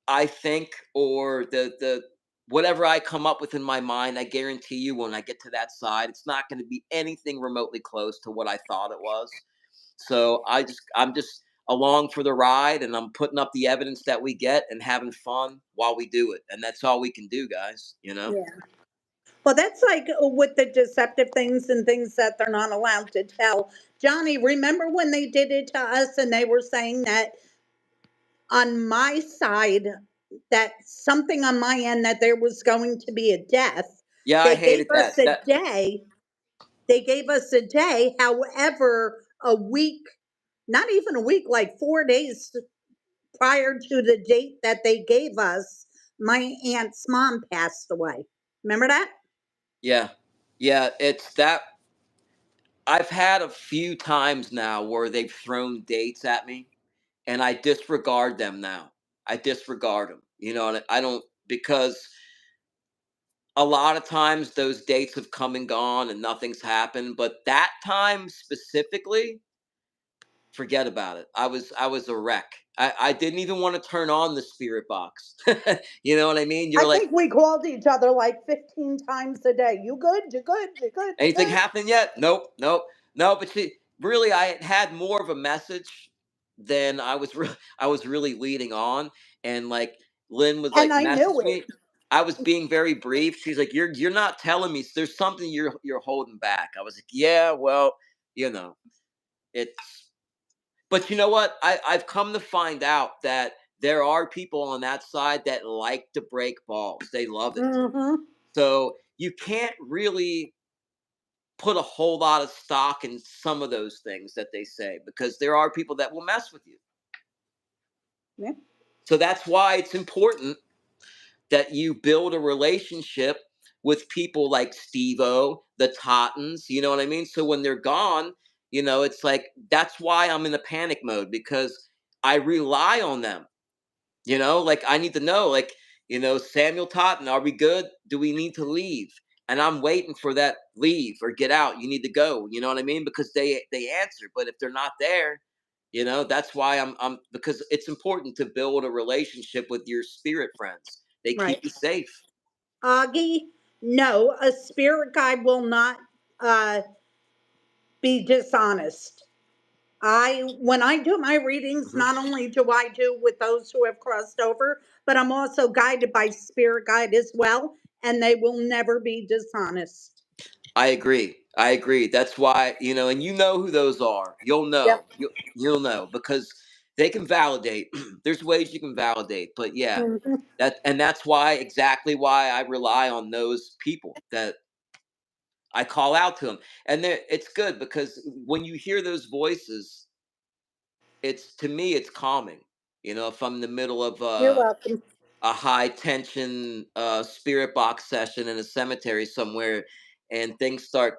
[SPEAKER 1] I think, or the whatever I come up with in my mind, I guarantee you, when I get to that side, it's not going to be anything remotely close to what I thought it was. So I'm just along for the ride, and I'm putting up the evidence that we get and having fun while we do it, and that's all we can do, guys. You know?
[SPEAKER 2] Yeah. Well, that's like with the deceptive things and things that they're not allowed to tell. Johnny, remember when they did it to us and they were saying that on my side, that something on my end, that there was going to be a death?
[SPEAKER 1] Yeah, I
[SPEAKER 2] They gave
[SPEAKER 1] hated
[SPEAKER 2] us
[SPEAKER 1] that.
[SPEAKER 2] a
[SPEAKER 1] That
[SPEAKER 2] day. They gave us a day. However, a week, not even a week, like 4 days prior to the date that they gave us, my aunt's mom passed away. Remember that?
[SPEAKER 1] yeah, yeah. It's that I've had a few times now where they've thrown dates at me, and I disregard them now. I disregard them. You know, and I don't, because a lot of times those dates have come and gone and nothing's happened, but that time specifically, forget about it. I was a wreck. I didn't even want to turn on the spirit box. You know what I mean?
[SPEAKER 2] I
[SPEAKER 1] You're like,
[SPEAKER 2] think we called each other like 15 times a day. You good? You good? You good? You
[SPEAKER 1] anything
[SPEAKER 2] good?
[SPEAKER 1] happened yet? Nope, nope, no. But see, really, I had more of a message than I was really leading on, and like Lynn was
[SPEAKER 2] And
[SPEAKER 1] like
[SPEAKER 2] I knew
[SPEAKER 1] message
[SPEAKER 2] it.
[SPEAKER 1] me. I was being very brief. She's like, "You're not telling me. There's something you're holding back." I was like, "Yeah, well, you know, it's." But you know what? I've come to find out that there are people on that side that like to break balls. They love it.
[SPEAKER 2] Mm-hmm.
[SPEAKER 1] So you can't really put a whole lot of stock in some of those things that they say, because there are people that will mess with you.
[SPEAKER 2] Yeah.
[SPEAKER 1] So that's why it's important that you build a relationship with people like Steve-O, the Tottens, you know what I mean? So when they're gone, it's like that's why I'm in the panic mode, because I rely on them. Like I need to know, like, Samuel Totten, are we good? Do we need to leave? And I'm waiting for that leave or get out. You need to go. You know what I mean? Because they answer. But if they're not there, that's why I'm because it's important to build a relationship with your spirit friends. They keep
[SPEAKER 2] Right.
[SPEAKER 1] you safe.
[SPEAKER 2] Augie, no, a spirit guide will not uh, be dishonest. When I do my readings,
[SPEAKER 1] Mhm.
[SPEAKER 2] not only do I do with those who have crossed over, but I'm also guided by spirit guide as well, and they will never be dishonest.
[SPEAKER 1] I agree. I agree. That's why, and you know who those are. You'll know.
[SPEAKER 2] Yep.
[SPEAKER 1] You'll know because they can validate. There's ways you can validate, but yeah,
[SPEAKER 2] Mhm.
[SPEAKER 1] that's why, exactly why I rely on those people that I call out to them. And it's good because when you hear those voices, it's, to me, it's calming. If I'm in the middle of
[SPEAKER 2] You're welcome.
[SPEAKER 1] a high tension spirit box session in a cemetery somewhere, and things start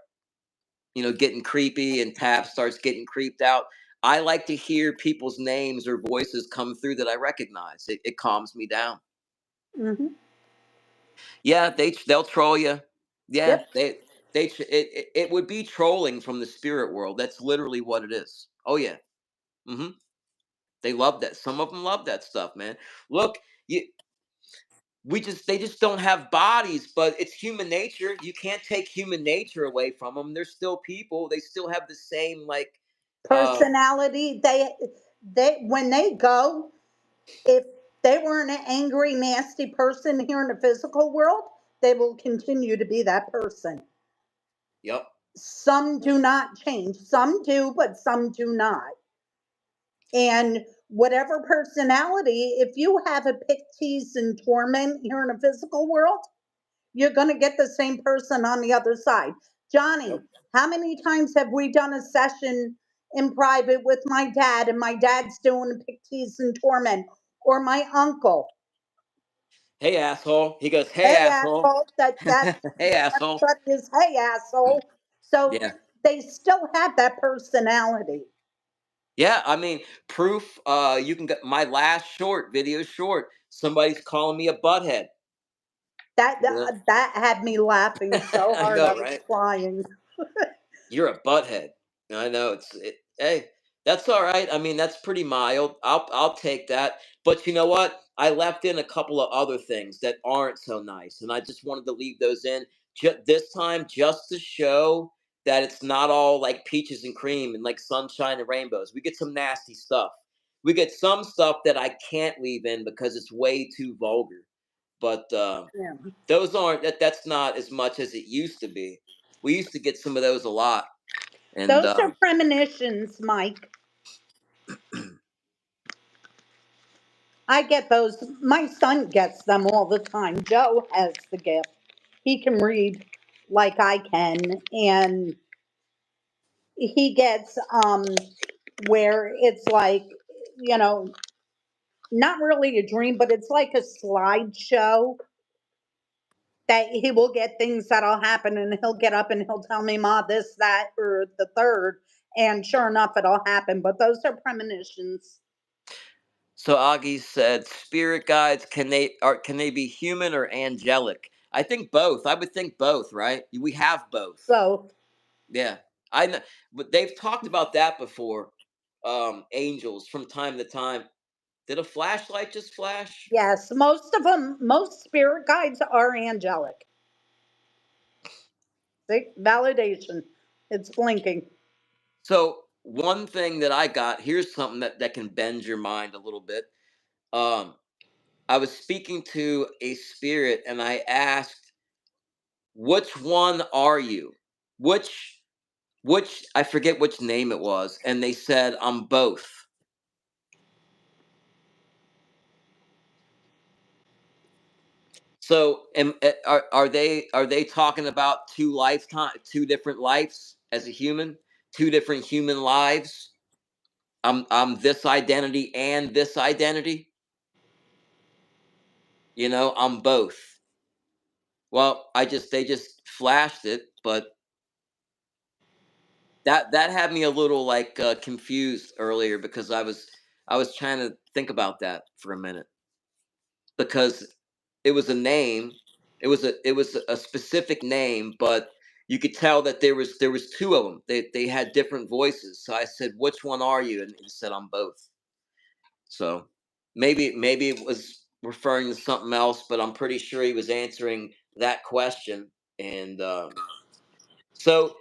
[SPEAKER 1] getting creepy, and Tab starts getting creeped out. I like to hear people's names or voices come through that I recognize. It calms me down.
[SPEAKER 2] Hmm.
[SPEAKER 1] Yeah, they'll troll you. Yeah,
[SPEAKER 2] Yep.
[SPEAKER 1] it would be trolling from the spirit world. That's literally what it is. Oh yeah. Hmm. They love that. Some of them love that stuff, man. Look, you, they just don't have bodies, but it's human nature. You can't take human nature away from them. They're still people. They still have the same, like, uh
[SPEAKER 2] Personality. They when they go, if they weren't an angry, nasty person here in the physical world, they will continue to be that person.
[SPEAKER 1] yep.
[SPEAKER 2] Some do not change. Some do, but some do not. And whatever personality, if you have a pick, tease, and torment here in the physical world, you're going to get the same person on the other side.
[SPEAKER 1] Yep.
[SPEAKER 2] Johnny, how many times have we done a session in private with my dad and my dad's doing a pick, tease, and torment? Or my uncle?
[SPEAKER 1] Hey asshole. He goes, "Hey
[SPEAKER 2] Hey,
[SPEAKER 1] asshole."
[SPEAKER 2] asshole. That's
[SPEAKER 1] Hey asshole.
[SPEAKER 2] everybody is, hey, asshole. So
[SPEAKER 1] Yeah.
[SPEAKER 2] they still have that personality.
[SPEAKER 1] Yeah, I mean, proof, you can get my last video short. Somebody's calling me a butthead.
[SPEAKER 2] That
[SPEAKER 1] Yeah.
[SPEAKER 2] that had me laughing so
[SPEAKER 1] I
[SPEAKER 2] hard I
[SPEAKER 1] know,
[SPEAKER 2] was
[SPEAKER 1] right?
[SPEAKER 2] crying.
[SPEAKER 1] You're a butthead. I know hey, that's all right. I mean, that's pretty mild. I'll take that. But you know what? I left in a couple of other things that aren't so nice, and I just wanted to leave those in this time just to show that it's not all like peaches and cream and like sunshine and rainbows. We get some nasty stuff. We get some stuff that I can't leave in because it's way too vulgar. But
[SPEAKER 2] Yeah.
[SPEAKER 1] those aren't that's not as much as it used to be. We used to get some of those a lot, and
[SPEAKER 2] Those are premonitions, Mike. I get those. My son gets them all the time. Joe has the gift. He can read like I can, and he gets where it's like, you know, not really a dream, but it's like a slideshow that he will get things that'll happen, and he'll get up and he'll tell me, Ma, this, that, or the third, and sure enough, it'll happen. But those are premonitions.
[SPEAKER 1] so Augie said, "Spirit guides can they be human or angelic?" I think both. I would think both, right? We have both.
[SPEAKER 2] Both.
[SPEAKER 1] Yeah, I know, but they've talked about that before. Angels from time to time. Did a flashlight just flash?
[SPEAKER 2] Yes, most of them, most spirit guides are angelic. See, validation. It's blinking.
[SPEAKER 1] So one thing that I got here's something that can bend your mind a little bit. Um, I was speaking to a spirit, and I asked, "Which one are you? Which I forget which name it was," and they said, "I'm both." So, are they talking about two different lives as a human, two different human lives? I'm this identity and this identity. I'm both. Well, they just flashed it, but that had me a little like confused earlier because I was trying to think about that for a minute because it was a name. It was a specific name, but you could tell that there was two of them. They had different voices. So I said, "Which one are you?" And he said, "I'm both." So maybe it was referring to something else, but I'm pretty sure he was answering that question. And so,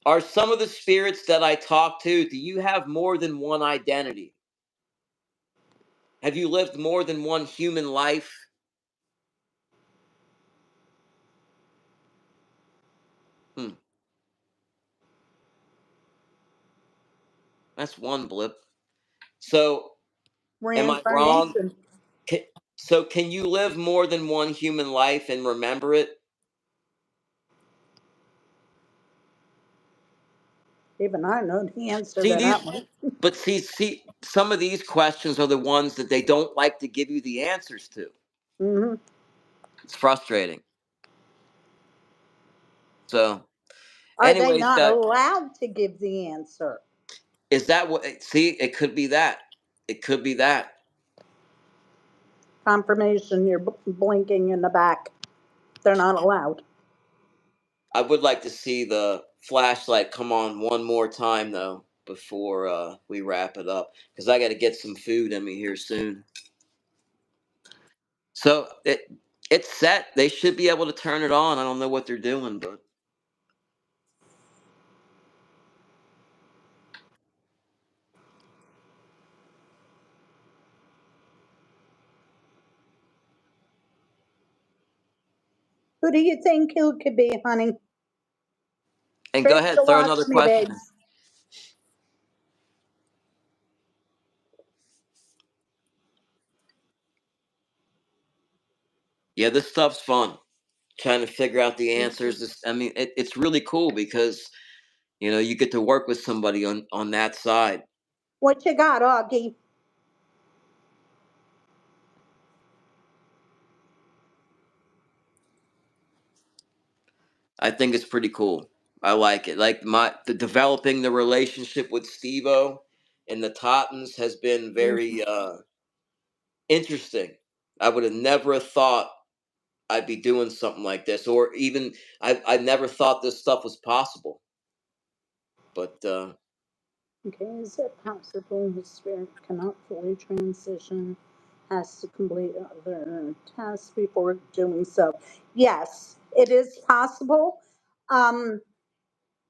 [SPEAKER 1] are some of the spirits that I talk to? Do you have more than one identity? Have you lived more than one human life? Hmm, that's one blip. So, am I wrong?
[SPEAKER 2] Reincarnation.
[SPEAKER 1] Can, so, can you live more than one human life and remember it?
[SPEAKER 2] Even I know the answer
[SPEAKER 1] See
[SPEAKER 2] to
[SPEAKER 1] these,
[SPEAKER 2] that one.
[SPEAKER 1] but some of these questions are the ones that they don't like to give you the answers to.
[SPEAKER 2] Hmm.
[SPEAKER 1] It's frustrating. So,
[SPEAKER 2] Are they
[SPEAKER 1] anyways,
[SPEAKER 2] not
[SPEAKER 1] guys,
[SPEAKER 2] allowed to give the answer?
[SPEAKER 1] is that what? See, it could be that. It could be that.
[SPEAKER 2] Confirmation, you're blinking in the back. They're not allowed.
[SPEAKER 1] I would like to see the flashlight come on one more time though before we wrap it up because I got to get some food in me here soon. So it's set. They should be able to turn it on. I don't know what they're doing, but
[SPEAKER 2] Who do you think who could be, honey?
[SPEAKER 1] and go
[SPEAKER 2] Trish,
[SPEAKER 1] ahead,
[SPEAKER 2] to
[SPEAKER 1] throw
[SPEAKER 2] watch
[SPEAKER 1] another
[SPEAKER 2] me,
[SPEAKER 1] question in.
[SPEAKER 2] babes.
[SPEAKER 1] Yeah, this stuff's fun. Trying to figure out the answers. I mean, it's really cool because you get to work with somebody on that side.
[SPEAKER 2] What you got, Augie?
[SPEAKER 1] I think it's pretty cool. I like it. Like the developing the relationship with Stevo and the Tottens has been very interesting. I would have never thought I'd be doing something like this, or even I never thought this stuff was possible. But
[SPEAKER 2] Okay, is it possible the spirit cannot fully transition, has to complete other tasks before doing so? Yes, it is possible. Um,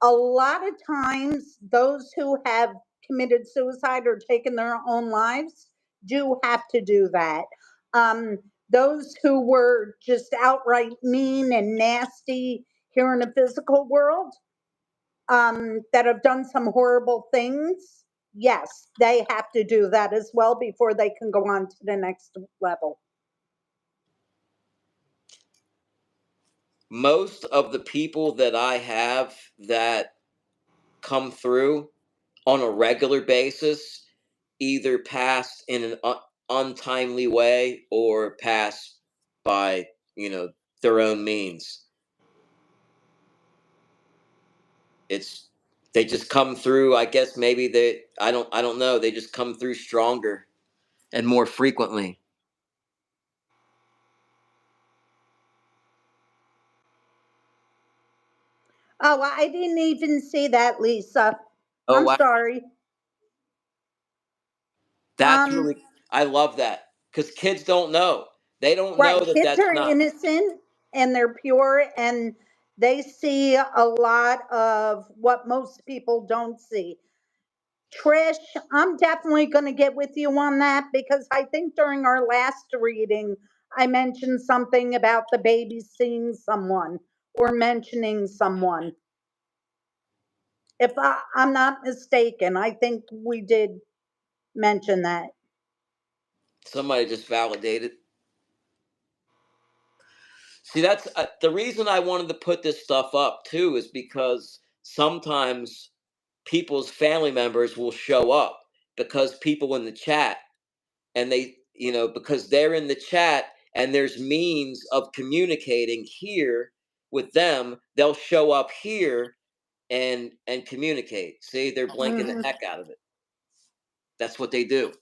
[SPEAKER 2] a lot of times, those who have committed suicide or taken their own lives do have to do that. Um, those who were just outright mean and nasty here in the physical world, that have done some horrible things, yes, they have to do that as well before they can go on to the next level.
[SPEAKER 1] most of the people that I have that come through on a regular basis either pass in an untimely way or pass by, you know, their own means. It's they just come through. I guess maybe I don't know. They just come through stronger and more frequently.
[SPEAKER 2] Oh, I didn't even see that, Lisa.
[SPEAKER 1] Oh
[SPEAKER 2] I'm
[SPEAKER 1] wow,
[SPEAKER 2] sorry.
[SPEAKER 1] that's
[SPEAKER 2] Um,
[SPEAKER 1] really I love that because kids don't know. They don't know
[SPEAKER 2] right,
[SPEAKER 1] that
[SPEAKER 2] kids
[SPEAKER 1] that's
[SPEAKER 2] are
[SPEAKER 1] not.
[SPEAKER 2] innocent and they're pure, and they see a lot of what most people don't see. Trish, I'm definitely going to get with you on that because I think during our last reading, I mentioned something about the baby seeing someone or mentioning someone. If I'm not mistaken, I think we did mention that.
[SPEAKER 1] Somebody just validated. See, that's the reason I wanted to put this stuff up too, is because sometimes people's family members will show up because people in the chat and because they're in the chat and there's means of communicating here with them, they'll show up here and communicate. See, they're blanking the
[SPEAKER 2] Mhm.
[SPEAKER 1] heck out of it. That's what they do.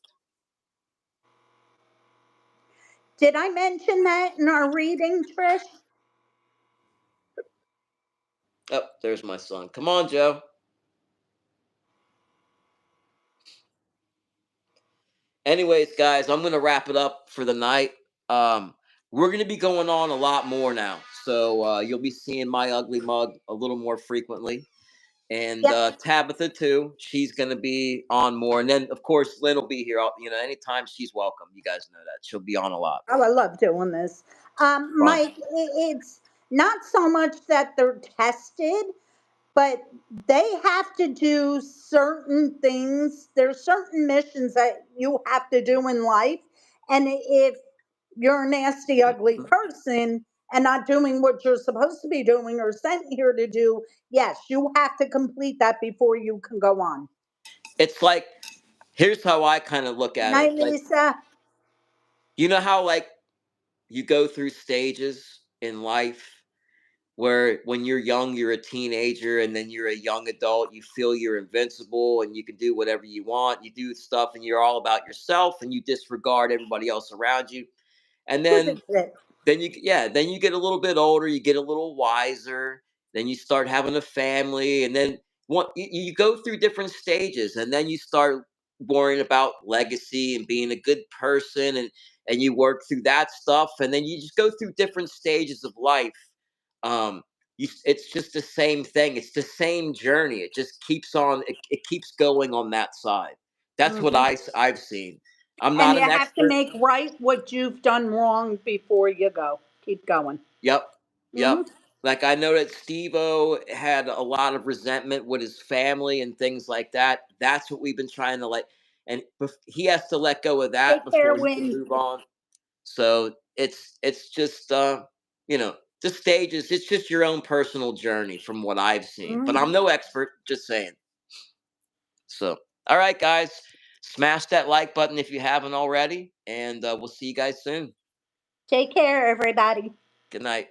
[SPEAKER 2] Did I mention that in our reading, Trish?
[SPEAKER 1] Oh, there's my son. Come on, Joe. Anyways, guys, I'm gonna wrap it up for the night. Um, we're gonna be going on a lot more now, so you'll be seeing my ugly mug a little more frequently, and
[SPEAKER 2] Yep.
[SPEAKER 1] Tabitha too. She's gonna be on more, and then of course Lynn will be here. Anytime she's welcome. You guys know that she'll be on a lot.
[SPEAKER 2] Oh, I love doing this.
[SPEAKER 1] Fun.
[SPEAKER 2] Mike, it's not so much that they're tested, but they have to do certain things. There's certain missions that you have to do in life. And if you're a nasty, ugly person and not doing what you're supposed to be doing or sent here to do, yes, you have to complete that before you can go on.
[SPEAKER 1] It's like here's how I kind of look at it.
[SPEAKER 2] Night,
[SPEAKER 1] Like
[SPEAKER 2] Lisa.
[SPEAKER 1] you know how like you go through stages in life where when you're young you're a teenager and then you're a young adult, you feel you're invincible and you can do whatever you want, you do stuff and you're all about yourself and you disregard everybody else around you, and
[SPEAKER 2] This is it.
[SPEAKER 1] then you get a little bit older, you get a little wiser, then you start having a family, and then you go through different stages, and then you start worrying about legacy and being a good person, and you work through that stuff, and then you just go through different stages of life. It's just the same thing, it's the same journey, it just keeps on, it keeps going on that side. That's what
[SPEAKER 2] Mhm.
[SPEAKER 1] I've seen. I'm
[SPEAKER 2] And
[SPEAKER 1] not
[SPEAKER 2] you
[SPEAKER 1] an
[SPEAKER 2] have to
[SPEAKER 1] expert.
[SPEAKER 2] make right what you've done wrong before you go. Keep going.
[SPEAKER 1] Yep. Yep.
[SPEAKER 2] Hmm.
[SPEAKER 1] Like I know that Steve O had a lot of resentment with his family and things like that. That's what we've been trying to like, and he has to let go of that
[SPEAKER 2] Take care,
[SPEAKER 1] before he can
[SPEAKER 2] Win.
[SPEAKER 1] move on. So it's just the stages. It's just your own personal journey from what I've seen. But I'm
[SPEAKER 2] Mhm.
[SPEAKER 1] no expert. Just saying. So all right, guys, smash that like button if you haven't already, and we'll see you guys soon.
[SPEAKER 2] Take care, everybody.
[SPEAKER 1] Good night.